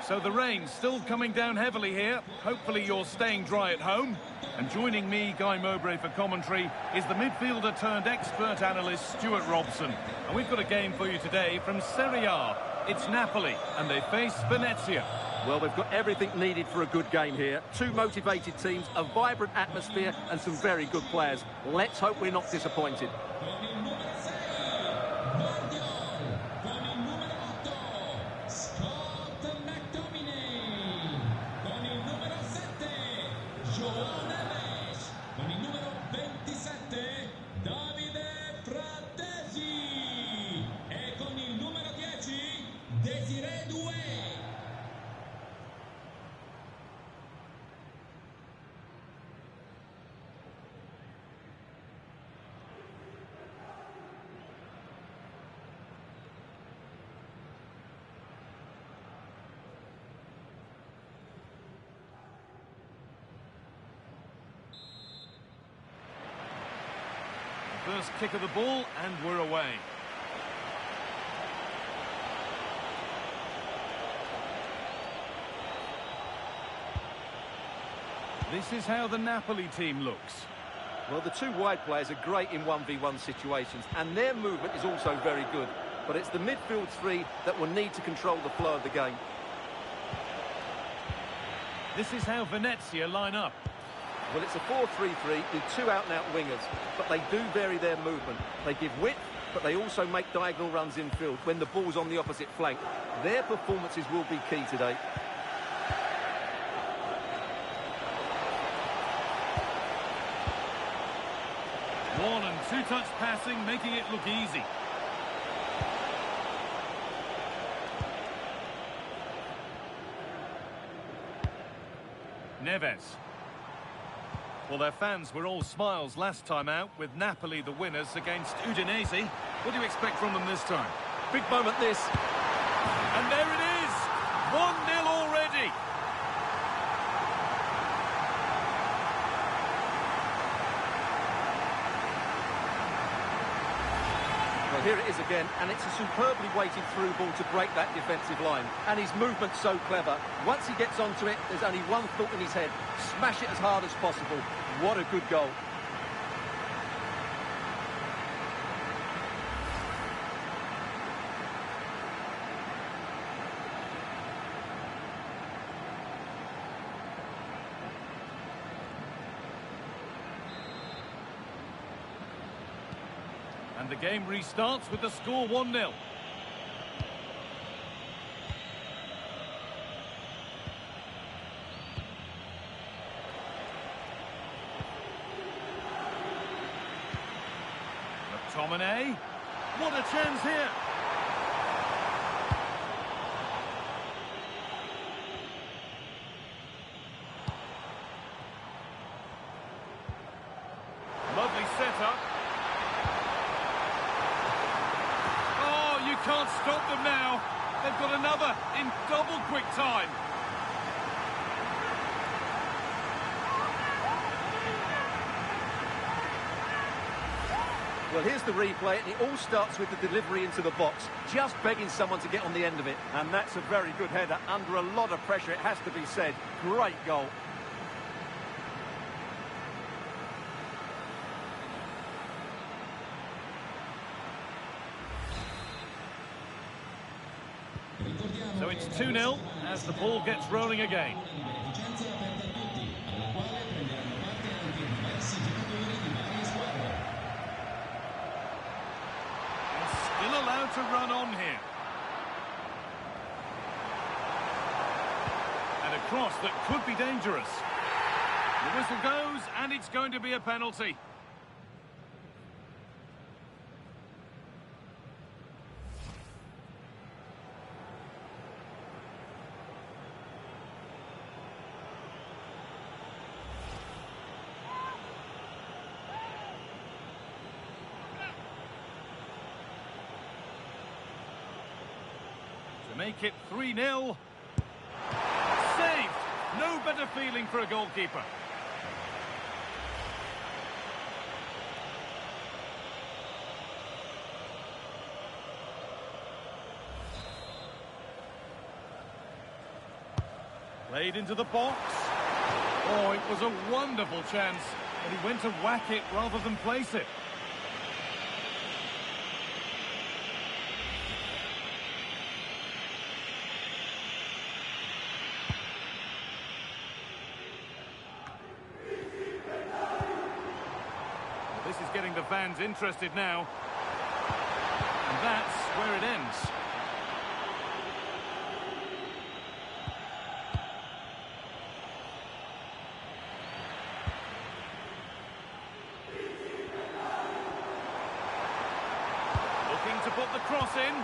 So the rain's still coming down heavily here. Hopefully you're staying dry at home. And joining me, Guy Mowbray, for commentary is the midfielder turned expert analyst Stuart Robson. And we've got a game for you today from Serie A. It's Napoli and they face Venezia. Well, they've got everything needed for a good game here. Two motivated teams, a vibrant atmosphere and some very good players. Let's hope we're not disappointed. First kick of the ball, and we're away. This is how the Napoli team looks. Well, the two wide players are great in 1v1 situations, and their movement is also very good. But it's the midfield three that will need to control the flow of the game. This is how Venezia line up. Well, it's a 4-3-3 with two out-and-out wingers, but they do vary their movement. They give width, but they also make diagonal runs infield when the ball's on the opposite flank. Their performances will be key today. One and two-touch passing, making it look easy. Neves. Well, their fans were all smiles last time out, with Napoli the winners against Udinese. What do you expect from them this time? Big moment this. And there it is! 1-0 already! Well, here it is again, and it's a superbly weighted through ball to break that defensive line. And his movement's so clever. Once he gets onto it, there's only one thought in his head. Smash it as hard as possible. What a good goal. And the game restarts with the score 1-0. McTominay. What a chance here. Lovely setup. Can't stop them now. They've got another in double quick time. Well, here's the replay, and it all starts with the delivery into the box, just begging someone to get on the end of it. And that's a very good header, under a lot of pressure, it has to be said. Great goal. So it's 2-0 as the ball gets rolling again. And still allowed to run on here. And a cross that could be dangerous. The whistle goes, and it's going to be a penalty. Make it 3-0. Saved! No better feeling for a goalkeeper. Played into the box. Oh, it was a wonderful chance, but he went to whack it rather than place it. This is getting the fans interested now. And that's where it ends. Looking to put the cross in.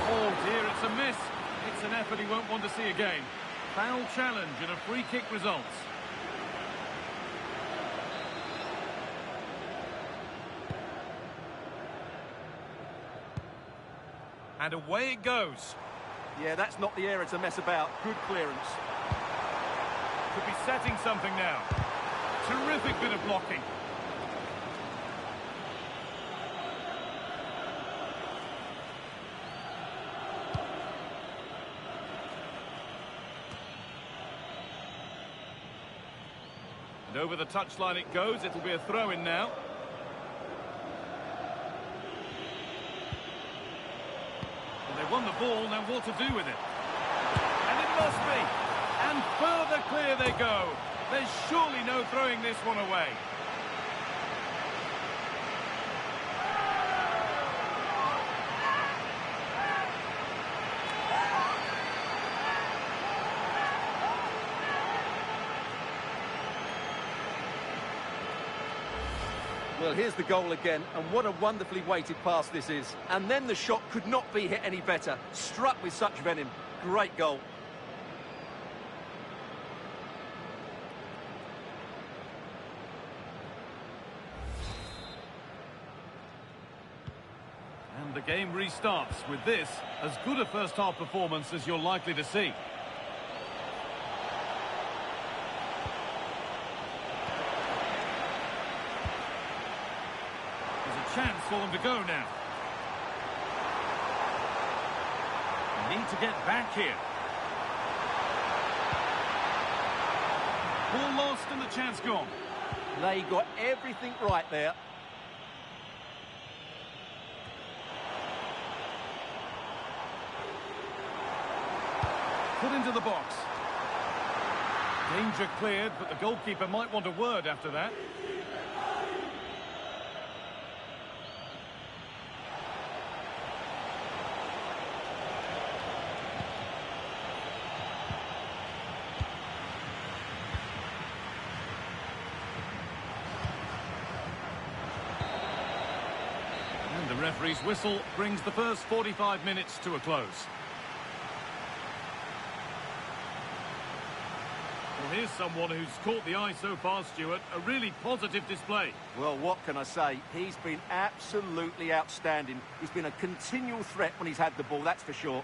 Oh dear, it's a miss. It's an effort he won't want to see again. Foul challenge and a free kick results. And away it goes. Yeah, that's not the area to mess about. Good clearance. Could be setting something now. Terrific bit of blocking. And over the touchline it goes. It'll be a throw-in now. Well, they won the ball, now what to do with it? And it must be! And further clear they go. There's surely no throwing this one away. Well, here's the goal again, and what a wonderfully weighted pass this is. And then the shot could not be hit any better. Struck with such venom. Great goal. And the game restarts with this, as good a first-half performance as you're likely to see. Chance for them to go now. They need to get back here. Ball lost and the chance gone. They got everything right there. Put into the box. Danger cleared, but the goalkeeper might want a word after that. The referee's whistle brings the first 45 minutes to a close. Well, here's someone who's caught the eye so far, Stuart. A really positive display. Well, what can I say? He's been absolutely outstanding. He's been a continual threat when he's had the ball, that's for sure.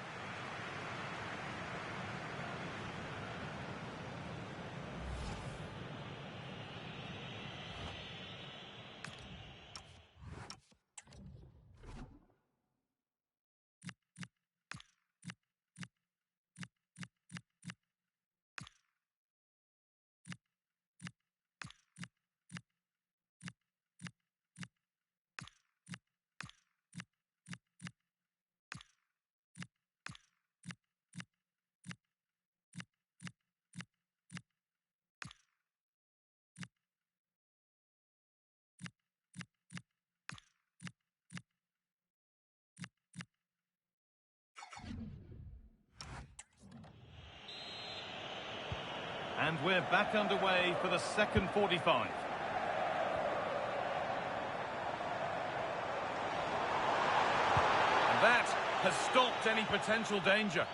And we're back underway for the second 45. And that has stopped any potential danger.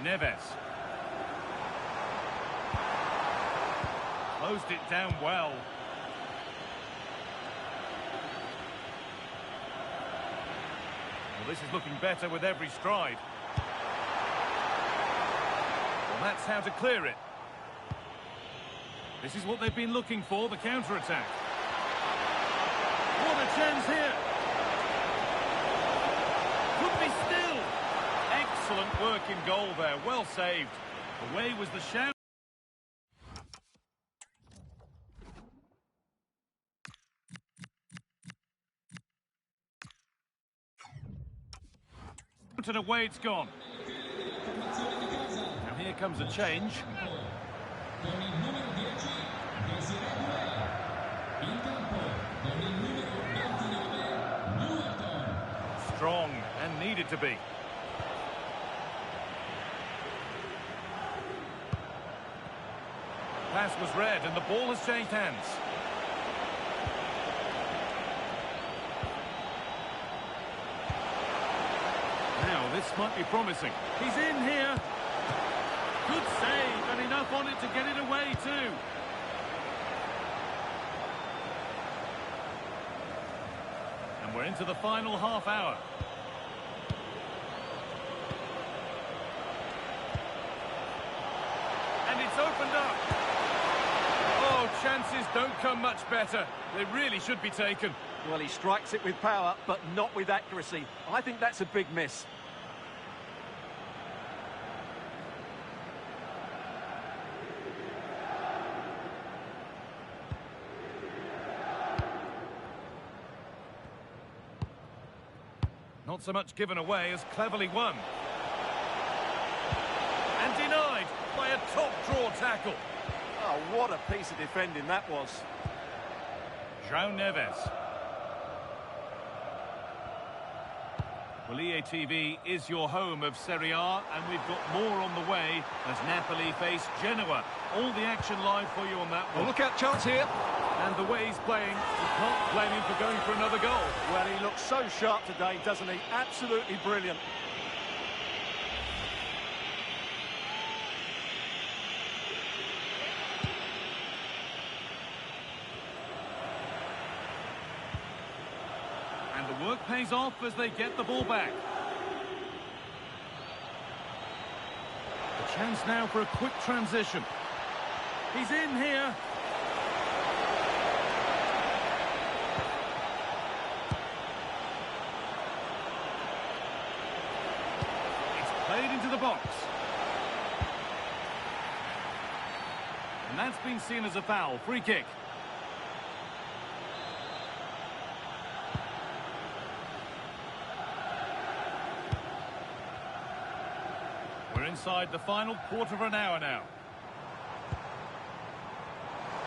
Neves. Closed it down well. Well, this is looking better with every stride. Well, that's how to clear it. This is what they've been looking for, the counter-attack. What a chance here! Could be still! Excellent work in goal there, well saved. Away was the shout. And away it's gone. Now here comes a change. Strong and needed to be. Pass was read and the ball has changed hands. Now, this might be promising. He's in here. Good save, and enough on it to get it away too. And we're into the final half hour. And it's opened up. Oh, chances don't come much better. They really should be taken. Well, he strikes it with power, but not with accuracy. I think that's a big miss. Not so much given away as cleverly won. And denied by a top-draw tackle. Oh, what a piece of defending that was. João Neves. Well, EATV is your home of Serie A, and we've got more on the way as Napoli face Genoa. All the action live for you on that one. Well, look out, chance here. And the way he's playing, you can't blame him for going for another goal. Well, he looks so sharp today, doesn't he? Absolutely brilliant. And the work pays off as they get the ball back. A chance now for a quick transition. He's in here. It's played into the box. And that's been seen as a foul. Free kick. We're inside the final quarter of an hour now.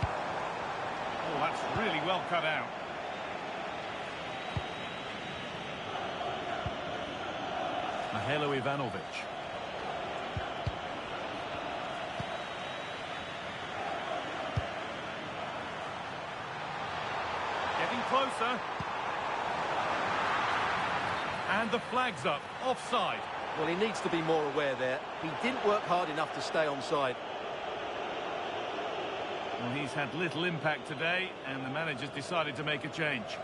Oh, that's really well cut out. Mahelo Ivanovic. Getting closer. And the flag's up. Offside. Well, he needs to be more aware there. He didn't work hard enough to stay onside. Well, he's had little impact today, and the manager's decided to make a change.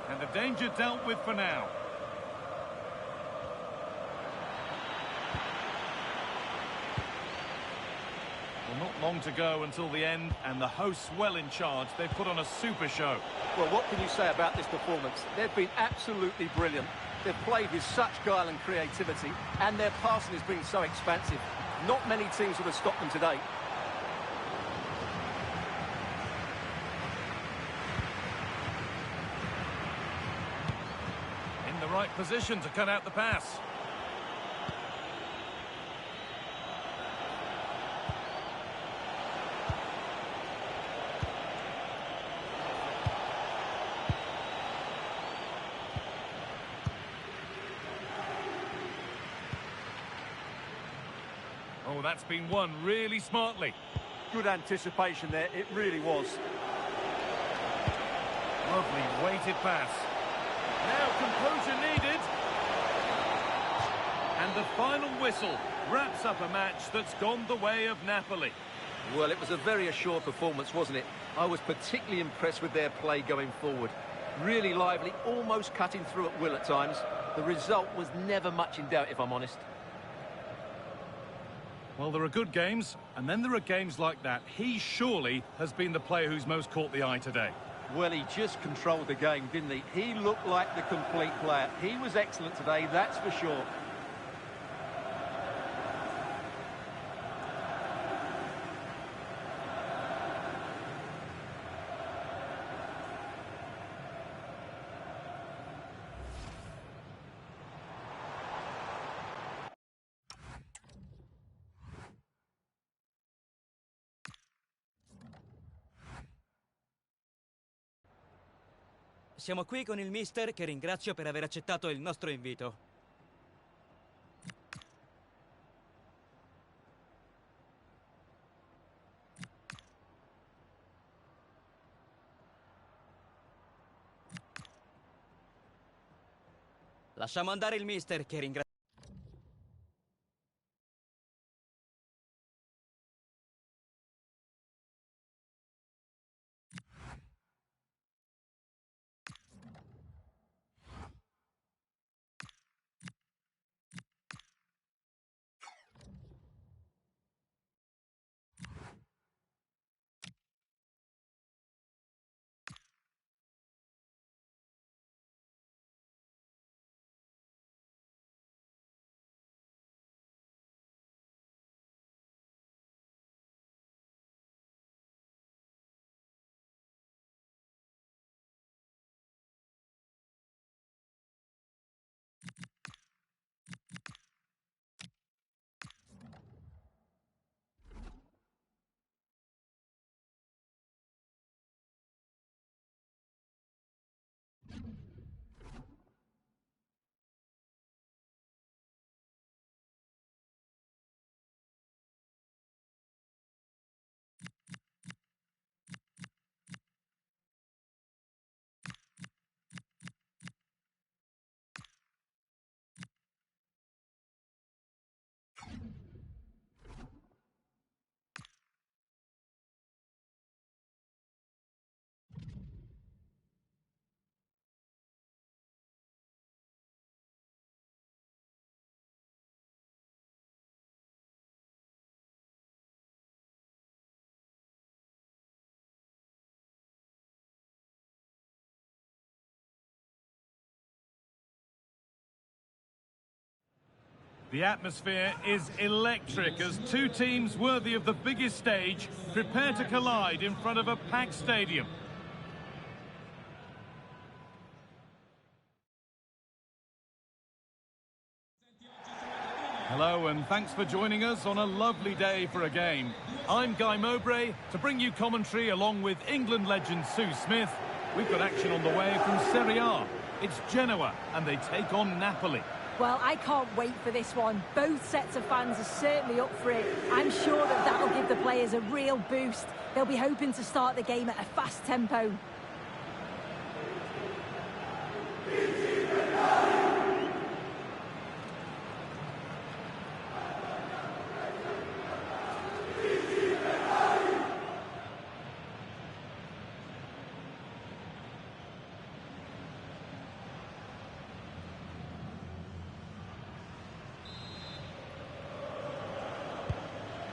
And the danger dealt with for now. Well, not long to go until the end, and the hosts well in charge. They've put on a super show. Well, what can you say about this performance? They've been absolutely brilliant. They've played with such guile and creativity, and their passing has been so expansive. Not many teams would have stopped them today. In the right position to cut out the pass. Oh, that's been won really smartly. Good anticipation there, it really was. Lovely weighted pass. Now composure needed. And the final whistle wraps up a match that's gone the way of Napoli. Well, it was a very assured performance, wasn't it? I was particularly impressed with their play going forward. Really lively, almost cutting through at will at times. The result was never much in doubt, if I'm honest. Well, there are good games, and then there are games like that. He surely has been the player who's most caught the eye today. Well, he just controlled the game, didn't he? He looked like the complete player. He was excellent today, that's for sure. Siamo qui con il mister, che ringrazio per aver accettato il nostro invito. Lasciamo andare il mister, che ringrazio. The atmosphere is electric as two teams worthy of the biggest stage prepare to collide in front of a packed stadium. Hello and thanks for joining us on a lovely day for a game. I'm Guy Mowbray to bring you commentary along with England legend Sue Smith. We've got action on the way from Serie A. It's Genoa and they take on Napoli. Well, I can't wait for this one. Both sets of fans are certainly up for it. I'm sure that that'll give the players a real boost. They'll be hoping to start the game at a fast tempo.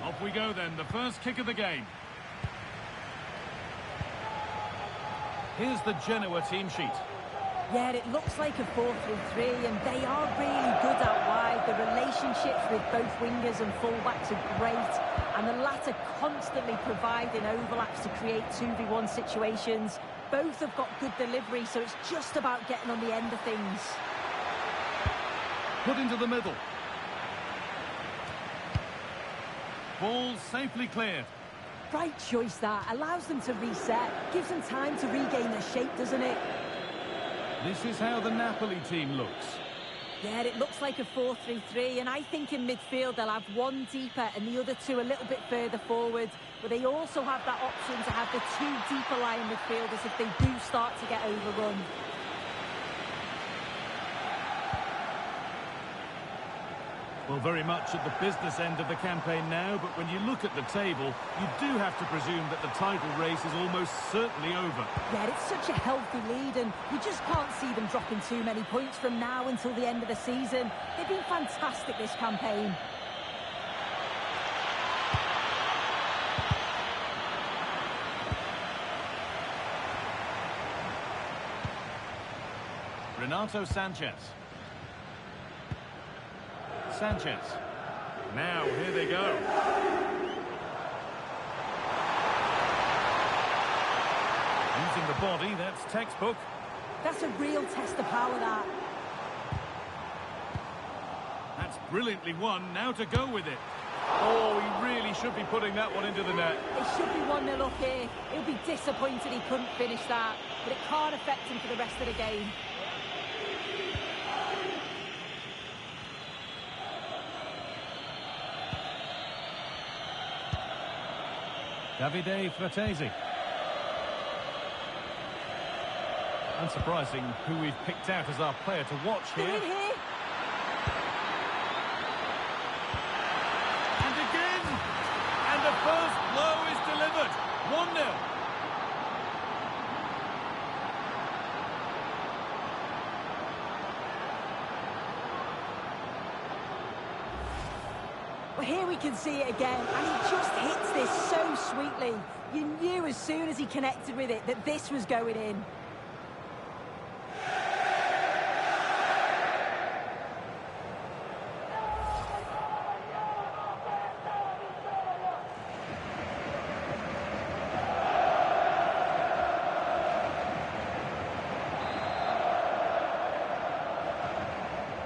Off we go then, the first kick of the game. Here's the Genoa team sheet. Yeah, it looks like a 4-3-3 and they are really good out wide. The relationships with both wingers and fullbacks are great and the latter constantly providing overlaps to create 2v1 situations. Both have got good delivery, so it's just about getting on the end of things. Put into the middle. Ball safely cleared. Right choice that. Allows them to reset. Gives them time to regain their shape, doesn't it? This is how the Napoli team looks. Yeah, it looks like a 4-3-3, and I think in midfield they'll have one deeper and the other two a little bit further forward. But they also have that option to have the two deeper lying midfielders if they do start to get overrun. Well, very much at the business end of the campaign now, but when you look at the table, you do have to presume that the title race is almost certainly over. Yeah, it's such a healthy lead, and you just can't see them dropping too many points from now until the end of the season. They've been fantastic this campaign. Renato Sanchez. Sanchez. Now, here they go. Using the body, that's textbook. That's a real test of power, that. That's brilliantly won. Now to go with it. Oh, he really should be putting that one into the net. It should be 1-0 up here. He'll be disappointed he couldn't finish that, but it can't affect him for the rest of the game. Davide Fratesi. Unsurprising who we've picked out as our player to watch here. They're in here. And again! And the first blow is delivered. 1-0. Well, here we can see it again, and he just hits this so sweetly. You knew as soon as he connected with it that this was going in.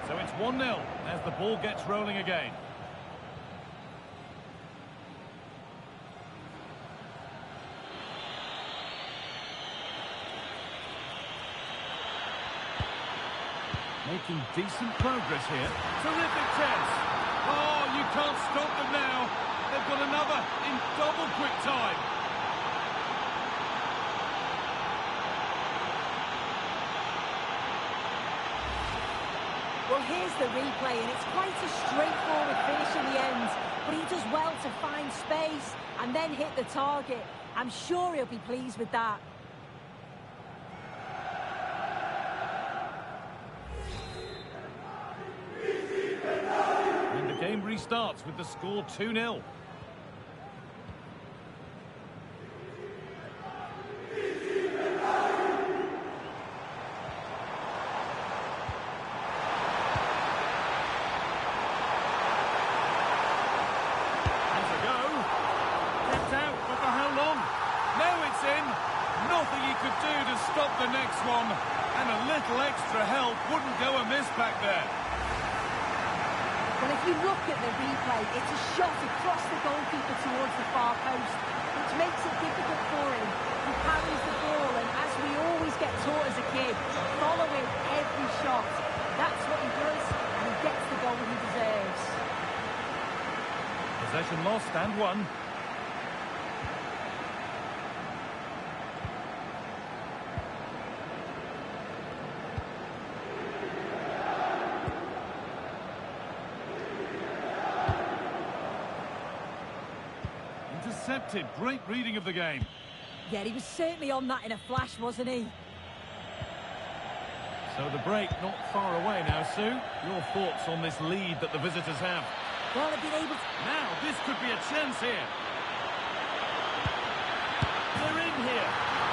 So it's 1-0 as the ball gets rolling again. Making decent progress here. Terrific chance. Oh, you can't stop them now. They've got another in double quick time. Well, here's the replay, and it's quite a straightforward finish in the end. But he does well to find space and then hit the target. I'm sure he'll be pleased with that. And the game restarts with the score 2-0. could do to stop the next one. And a little extra help wouldn't go amiss back there. Well, if you look at the replay, it's a shot across the goalkeeper towards the far post, which makes it difficult for him. He carries the ball, and as we always get taught as a kid, following every shot. That's what he does, and he gets the goal he deserves. Possession lost and won. Intercepted. Great reading of the game. Yeah, he was certainly on that in a flash, wasn't he? So the break not far away now, Sue. Your thoughts on this lead that the visitors have? Well, they've been able to... Now, this could be a chance here. They're in here.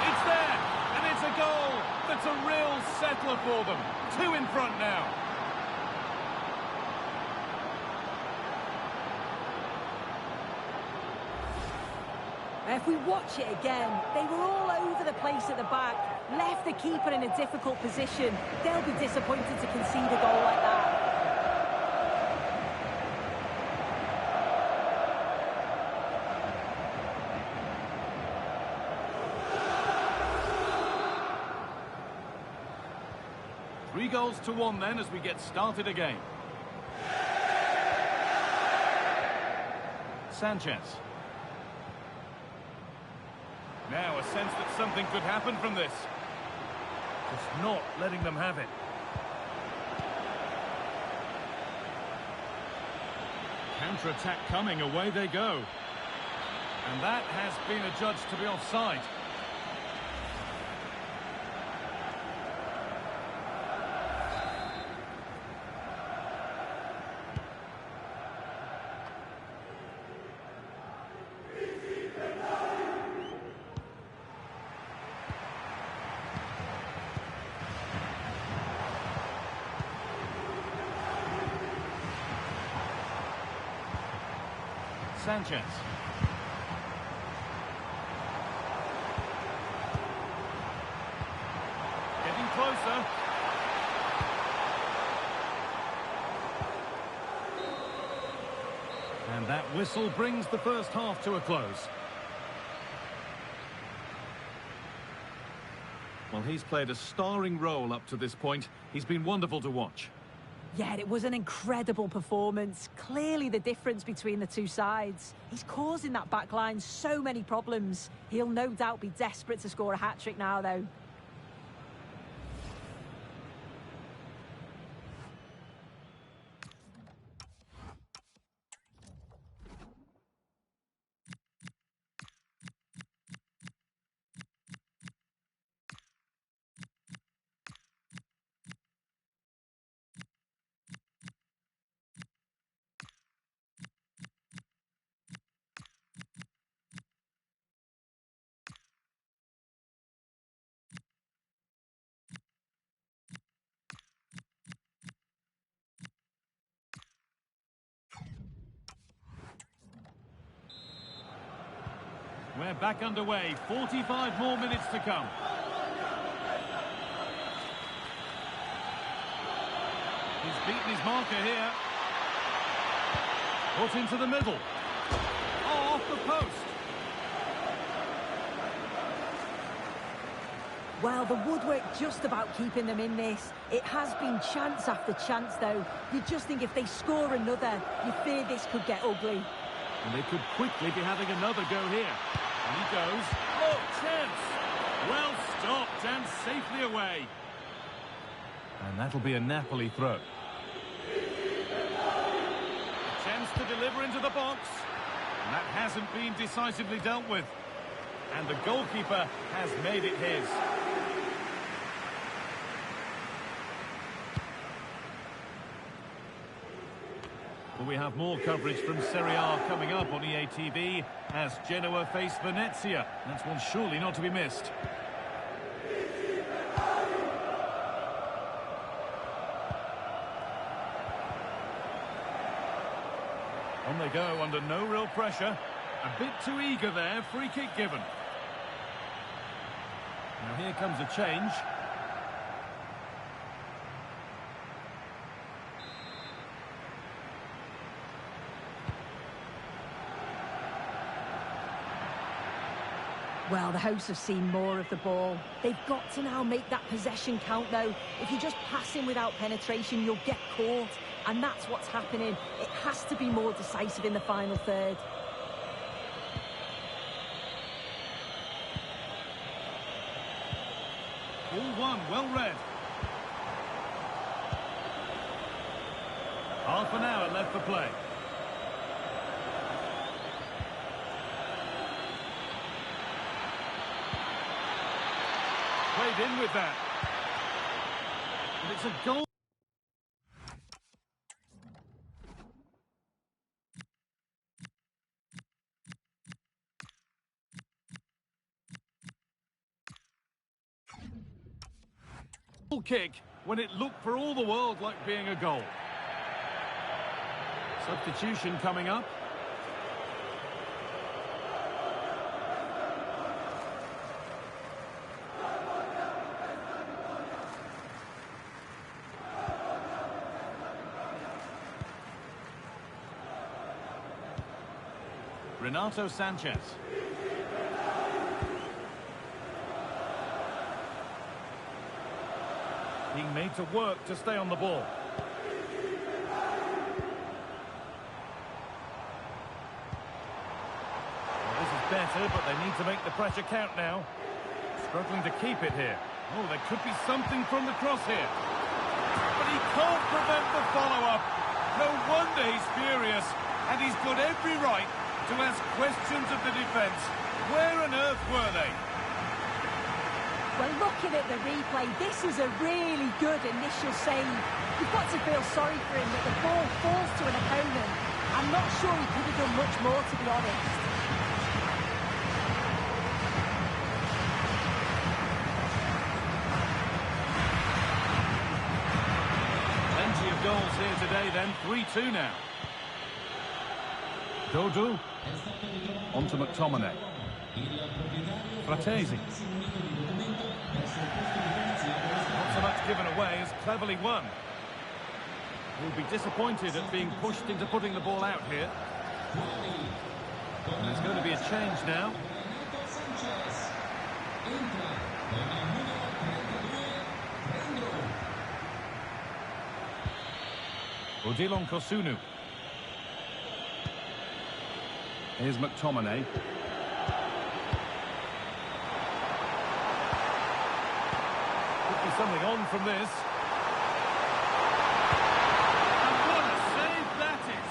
It's there. And it's a goal. That's a real settler for them. 2 in front now. If we watch it again, they were all over the place at the back, left the keeper in a difficult position. They'll be disappointed to concede a goal like that. Three goals to 1 then as we get started again. Sanchez. Now a sense that something could happen from this. Just not letting them have it. Counter-attack coming, away they go. And that has been adjudged to be offside. Sanchez. Getting closer. And that whistle brings the first half to a close. Well, he's played a starring role up to this point. He's been wonderful to watch. Yeah, it was an incredible performance. Clearly the difference between the two sides. He's causing that back line so many problems. He'll no doubt be desperate to score a hat-trick now, though. We're back underway. 45 more minutes to come. He's beaten his marker here. Put into the middle. Oh, off the post. Well, the woodwork just about keeping them in this. It has been chance after chance, though. You just think if they score another, you fear this could get ugly. And they could quickly be having another go here. And he goes. Oh, chance! Well stopped and safely away. And that'll be a Napoli throw. A chance to deliver into the box. And that hasn't been decisively dealt with. And the goalkeeper has made it his. Well, we have more coverage from Serie A coming up on EA TV as Genoa face Venezia. That's one surely not to be missed. On they go under no real pressure. A bit too eager there, free kick given. Now here comes a change. Well, the hosts have seen more of the ball. They've got to now make that possession count, though. If you just pass in without penetration, you'll get caught. And that's what's happening. It has to be more decisive in the final third. All one, well read. Half an hour left for play. Played in with that. And it's a goal. Kick when it looked for all the world like being a goal. Substitution coming up. Renato Sanchez. Being made to work to stay on the ball. Well, this is better, but they need to make the pressure count now. Struggling to keep it here. Oh, there could be something from the cross here. But he can't prevent the follow-up. No wonder he's furious. And he's got every right to ask questions of the defence. Where on earth were they? Well, looking at the replay, this is a really good initial save. You've got to feel sorry for him that the ball falls to an opponent. I'm not sure he could have done much more, to be honest. Plenty of goals here today then, 3-2 now. Dodo. On to McTominay. Fratesi. Not so much given away as cleverly won. He'll be disappointed at being pushed into putting the ball out here. And there's going to be a change now. Odilon Kosunu. Here's McTominay. Could be something on from this. And what a save that is!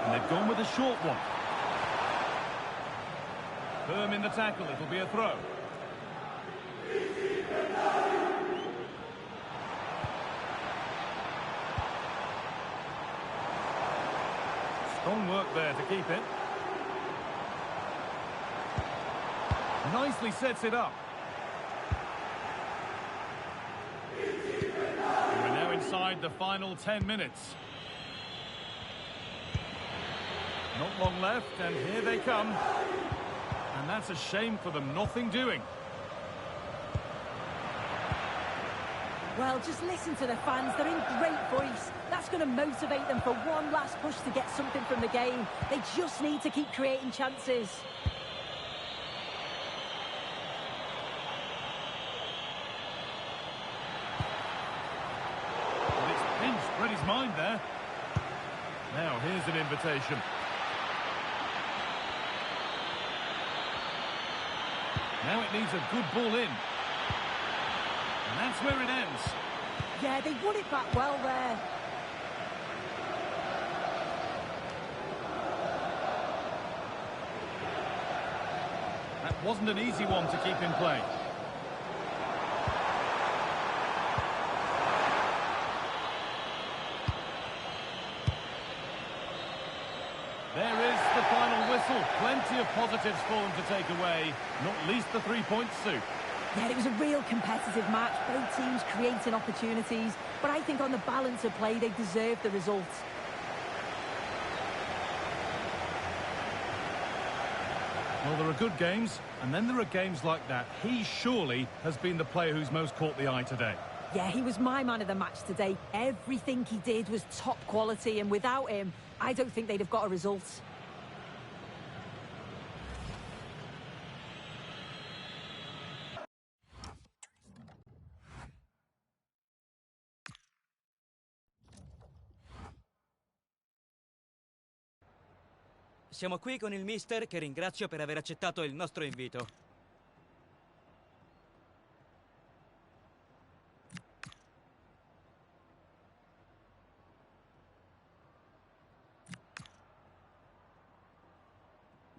And they've gone with a short one. Firm in the tackle, it'll be a throw. Strong work there to keep it. Nicely sets it up. And we're now inside the final 10 minutes. Not long left, and here they come. And that's a shame for them, nothing doing. Well, just listen to the fans. They're in great voice. That's going to motivate them for one last push to get something from the game. They just need to keep creating chances. Well, it's pinched, read his mind there. Now, here's an invitation. Now it needs a good ball in. And that's where it ends. Yeah, they won it back well there. That wasn't an easy one to keep in play. There is the final whistle. Plenty of positives for them to take away, not least the 3 points, Sue. Yeah, it was a real competitive match. Both teams creating opportunities. But I think on the balance of play, they deserved the result. Well, there are good games, and then there are games like that. He surely has been the player who's most caught the eye today. Yeah, he was my man of the match today. Everything he did was top quality, and without him, I don't think they'd have got a result. Siamo qui con il mister che ringrazio per aver accettato il nostro invito.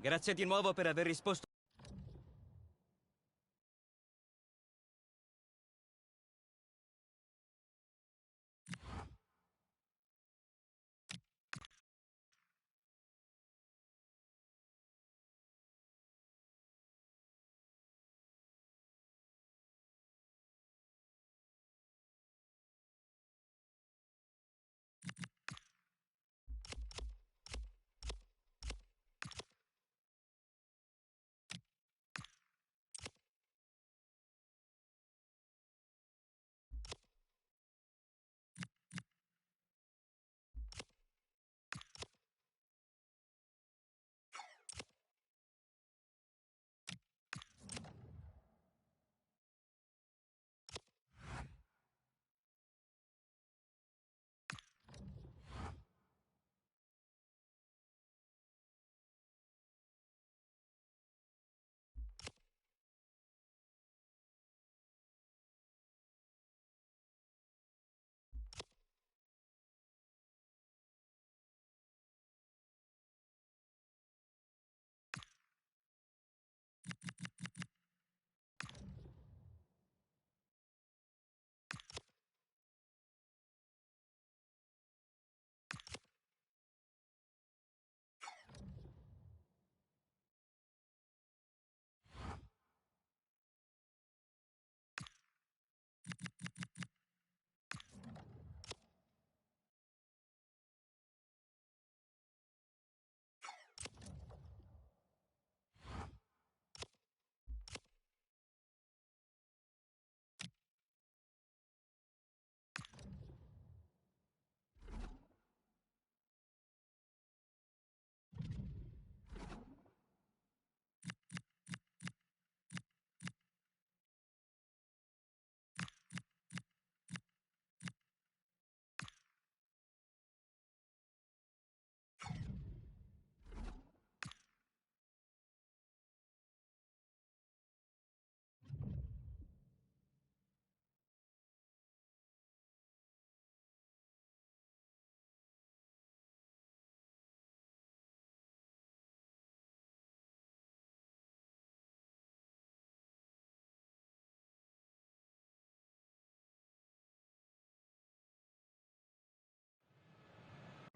Grazie di nuovo per aver risposto.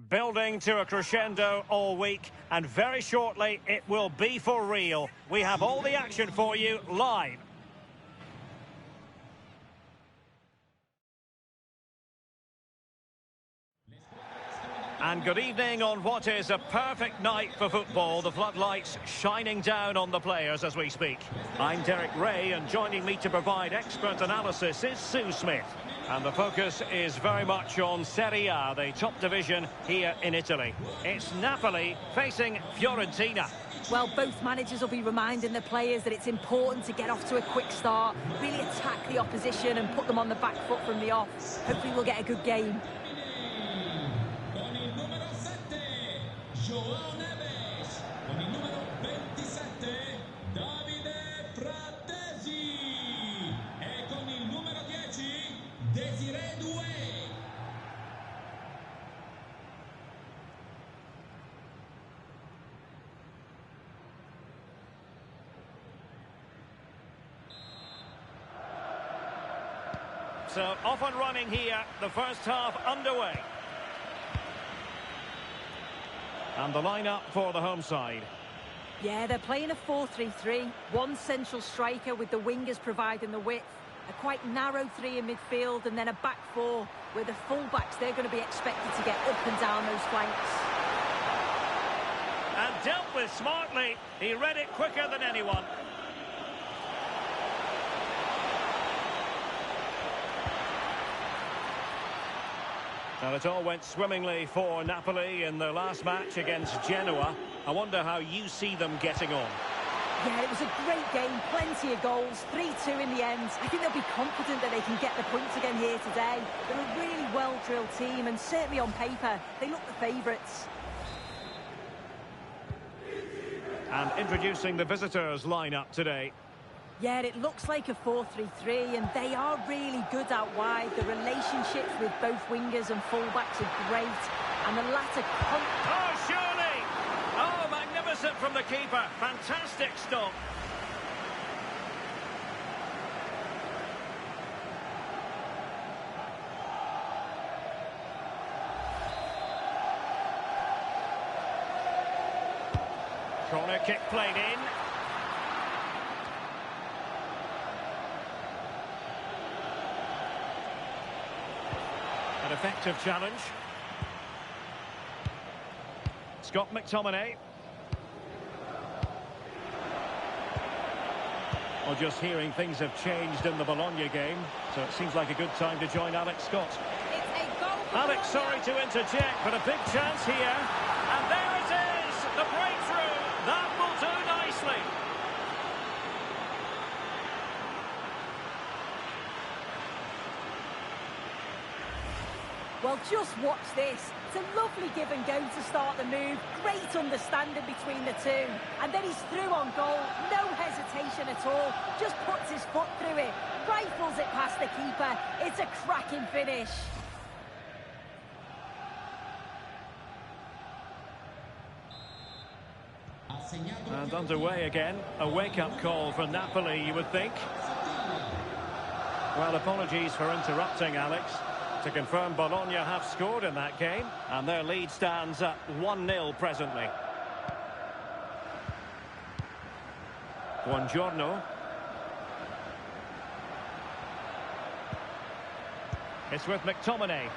Building to a crescendo all week, and very shortly it will be for real. We have all the action for you live. And good evening on what is a perfect night for football. The floodlights shining down on the players as we speak. I'm Derek Ray, and joining me to provide expert analysis is Sue Smith. And the focus is very much on Serie A, the top division here in Italy. It's Napoli facing Fiorentina. Well, both managers will be reminding the players that it's important to get off to a quick start, really attack the opposition and put them on the back foot from the off. Hopefully we'll get a good game. So off and running here, the first half underway. And the lineup for the home side. Yeah, they're playing a 4-3-3. One central striker with the wingers providing the width. A quite narrow three in midfield and then a back four where the full-backs, they're going to be expected to get up and down those flanks. And dealt with smartly. He read it quicker than anyone. Well, it all went swimmingly for Napoli in their last match against Genoa. I wonder how you see them getting on. Yeah, it was a great game, plenty of goals, 3-2 in the end. I think they'll be confident that they can get the points again here today. They're a really well-drilled team and certainly on paper, they look the favourites. And introducing the visitors' lineup today. Yeah, it looks like a 4-3-3 and they are really good out wide. The relationships with both wingers and full-backs are great. And the latter... Oh, surely! Oh, magnificent from the keeper. Fantastic stop. Corner kick played in. An effective challenge. Scott McTominay. Well, just hearing things have changed in the Bologna game, so it seems like a good time to join Alex Scott. It's a goal for Alex, sorry Bologna. to interject, but a big chance here. And there it is, the breakthrough. That will do nicely. Well, just watch this. It's a lovely give and go to start the move. Great understanding between the two. And then he's through on goal. No hesitation at all. Just puts his foot through it. Rifles it past the keeper. It's a cracking finish. And underway again. A wake-up call for Napoli, you would think. Well, apologies for interrupting, Alex. To confirm, Bologna have scored in that game, and their lead stands at 1-0 presently. Buongiorno. It's with McTominay.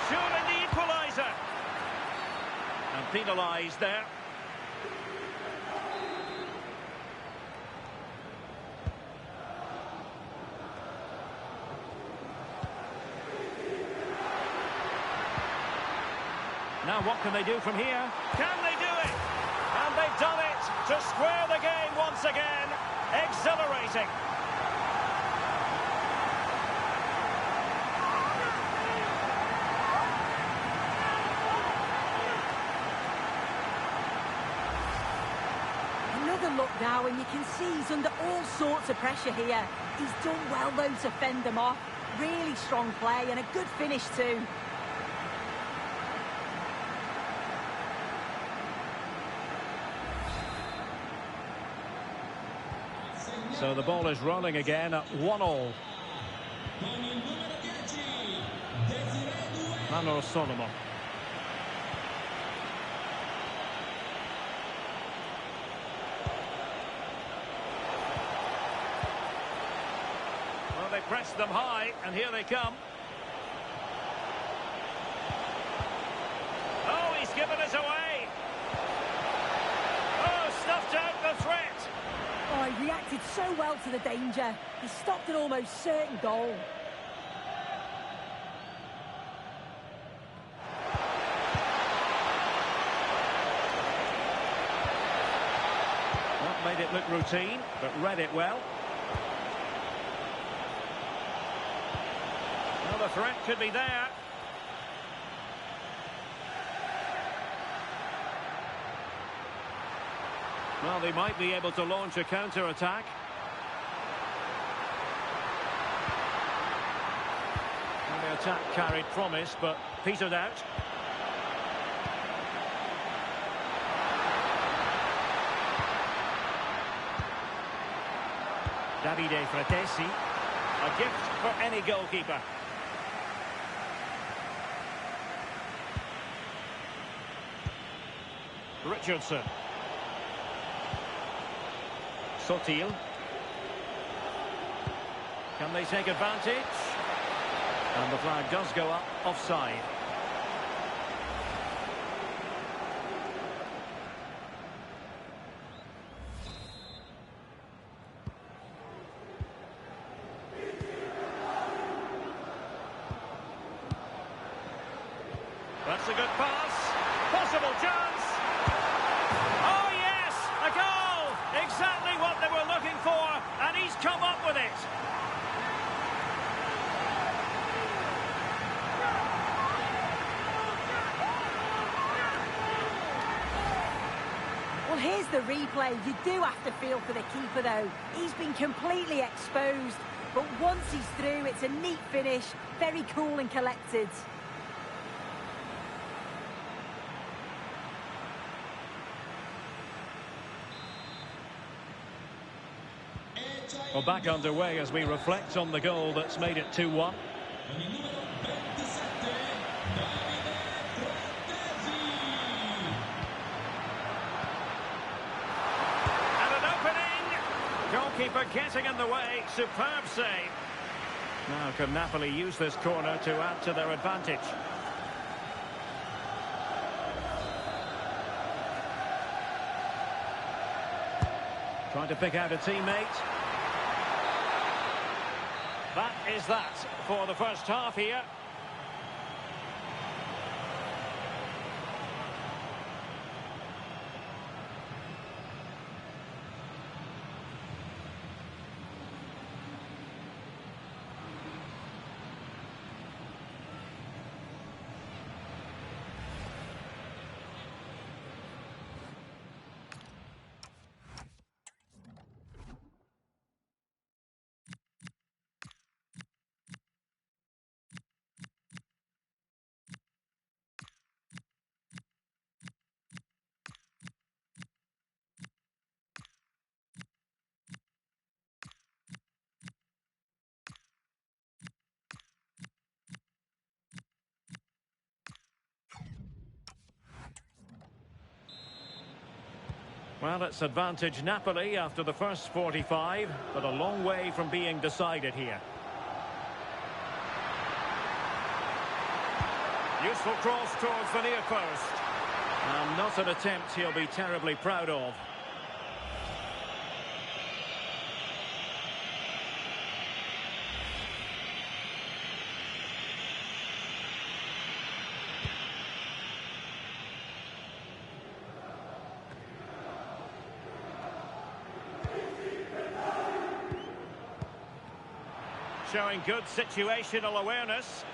Surely the equaliser. And penalised there. Now what can they do from here? Can they do it? And they've done it to square the game once again. Exhilarating. Another look now, and you can see he's under all sorts of pressure here. He's done well, though, to fend them off. Really strong play and a good finish, too. So the ball is rolling again at 1-1. Mano Solomon. Well, they pressed them high, and here they come. Oh, he's given us away. Oh, snuffed out the threat. Oh, he reacted so well to the danger. He stopped an almost certain goal. Not made it look routine, but read it well. Well, the threat could be there. Well, they might be able to launch a counter-attack. And the attack carried promise, but petered out. Davide Fratesi, a gift for any goalkeeper. Richardson. Sotil. Can they take advantage? And the flag does go up, offside. That's a good pass. Possible chance. Oh, yes! A goal! Exactly what they were looking for, and he's come up with it. Well, here's the replay. You do have to feel for the keeper, though. He's been completely exposed, but once he's through, it's a neat finish, very cool and collected. Well, back underway as we reflect on the goal that's made it 2-1. And an opening! Goalkeeper getting in the way, superb save. Now can Napoli use this corner to add to their advantage? Trying to pick out a teammate. That is that for the first half here. Well, it's advantage Napoli after the first 45, but a long way from being decided here. Useful cross towards the near post. And not an attempt he'll be terribly proud of. Showing good situational awareness.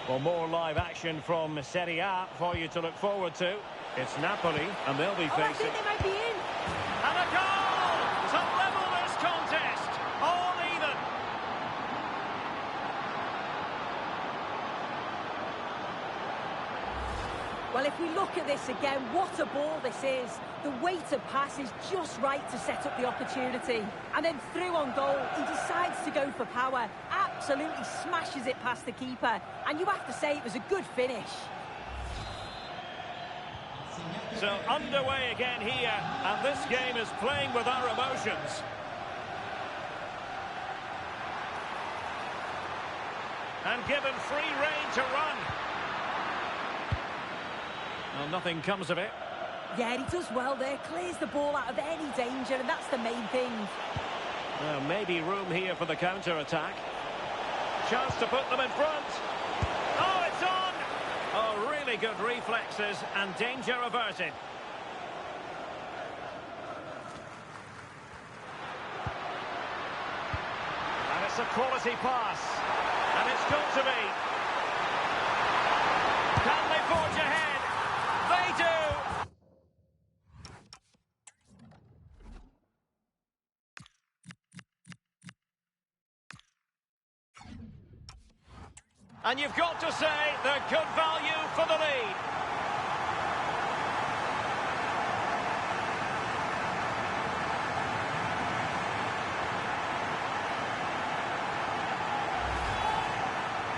Well, more live action from Serie A for you to look forward to. It's Napoli, and they'll be facing... I think they might be in. And a goal to level this contest. All even. Well, if we look at this again, what a ball this is. The weighted pass is just right to set up the opportunity. And then through on goal, he decides to go for power. Absolutely smashes it past the keeper. And you have to say it was a good finish. So underway again here. And this game is playing with our emotions. And given free rein to run. Well, nothing comes of it. Yeah, he does well there. Clears the ball out of any danger, and that's the main thing. Well, maybe room here for the counter-attack. Chance to put them in front. Oh, it's on! Oh, really good reflexes and danger averted. And it's a quality pass. And it's got to be. Can they forge ahead? They do! And you've got to say they're good value for the lead.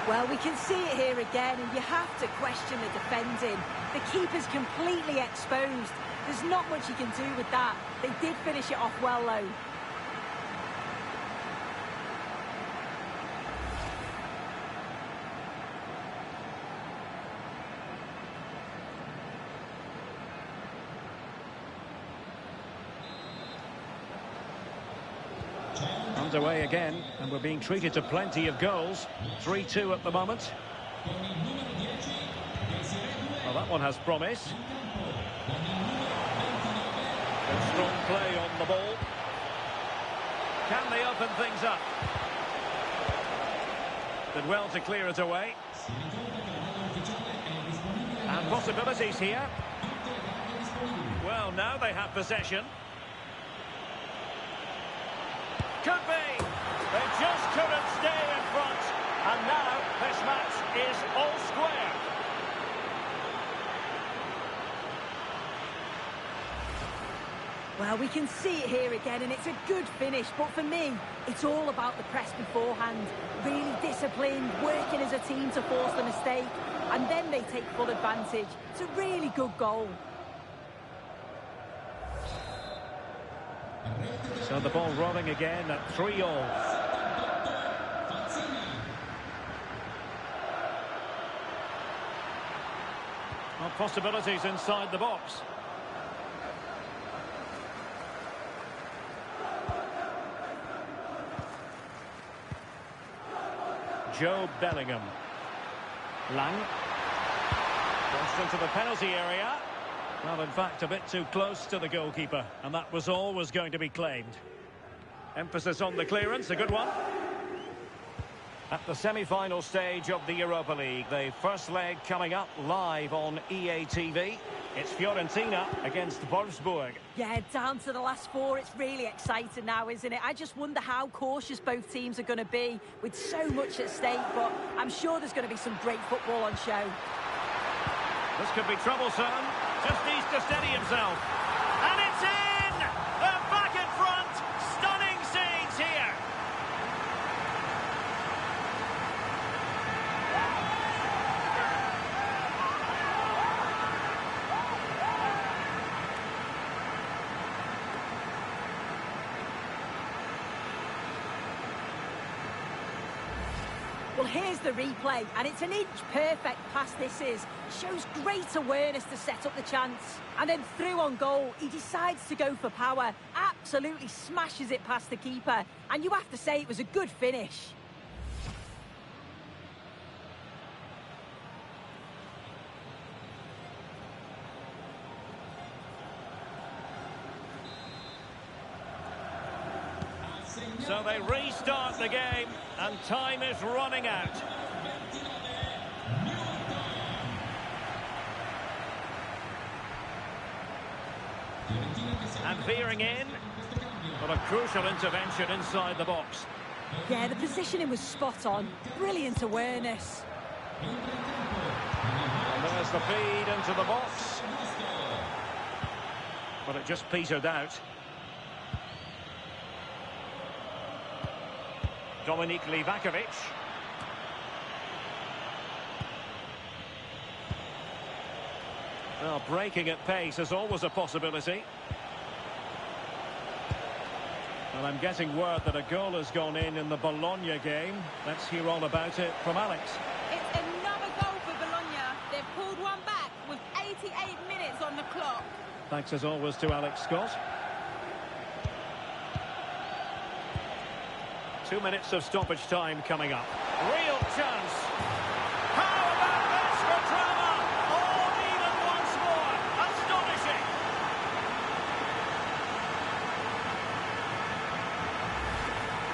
Well, we can see it here again, and you have to question the defending. The keeper's completely exposed. There's not much you can do with that. They did finish it off well, though. Underway again, and we're being treated to plenty of goals. 3-2 at the moment. Well, that one has promise. Good strong play on the ball. Can they open things up? Did well to clear it away. And possibilities here. Well, now they have possession. Could be. They just couldn't stay in front. And now this match is all square. Well, we can see it here again, and it's a good finish. But for me, it's all about the press beforehand. Really disciplined, working as a team to force the mistake. And then they take full advantage. It's a really good goal. So the ball rolling again at 3-3. Well, possibilities inside the box. Joe Bellingham. Lang. Crossed into the penalty area. Well, in fact, a bit too close to the goalkeeper, and that was always going to be claimed. Emphasis on the clearance, a good one. At the semi-final stage of the Europa League, the first leg coming up live on EA TV. It's Fiorentina against Wolfsburg. Yeah, down to the last four. It's really exciting now, isn't it? I just wonder how cautious both teams are going to be with so much at stake, but I'm sure there's going to be some great football on show. This could be troublesome. Just needs to steady himself. And it's in! They're back in front! Stunning scenes here! Well, here's the replay, and it's an inch-perfect pass this is. Shows great awareness to set up the chance. And then through on goal, he decides to go for power. Absolutely smashes it past the keeper. And you have to say it was a good finish. So they restart the game, and time is running out. And veering in, but a crucial intervention inside the box. Yeah, the positioning was spot on. Brilliant awareness. And there's the feed into the box. But it just petered out. Dominik Livakovic. Well, breaking at pace is always a possibility. Well, I'm getting word that a goal has gone in the Bologna game. Let's hear all about it from Alex. It's another goal for Bologna. They've pulled one back with 88 minutes on the clock. Thanks as always to Alex Scott. 2 minutes of stoppage time coming up. Real chance. How about this for drama? All even once more. Astonishing.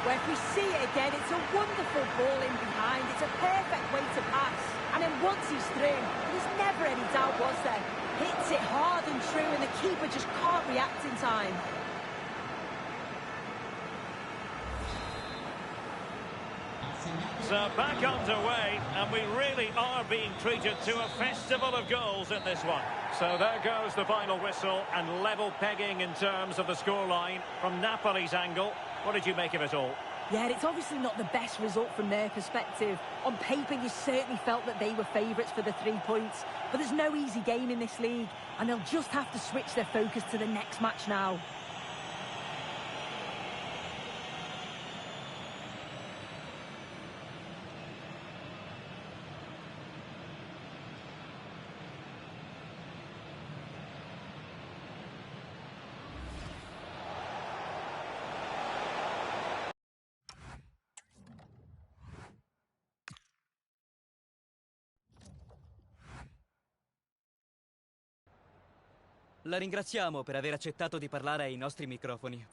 Well, if we see it again, it's a wonderful ball in behind. It's a perfect way to pass. And then once he's through, there's never any doubt, was there? Hits it hard and true, and the keeper just can't react in time. So back underway, and we really are being treated to a festival of goals in this one. So there goes the final whistle, and level pegging in terms of the scoreline from Napoli's angle. What did you make of it all? Yeah, and it's obviously not the best result from their perspective. On paper, you certainly felt that they were favourites for the 3 points. But there's no easy game in this league, and they'll just have to switch their focus to the next match now. La ringraziamo per aver accettato di parlare ai nostri microfoni.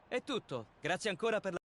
È tutto. Grazie ancora per la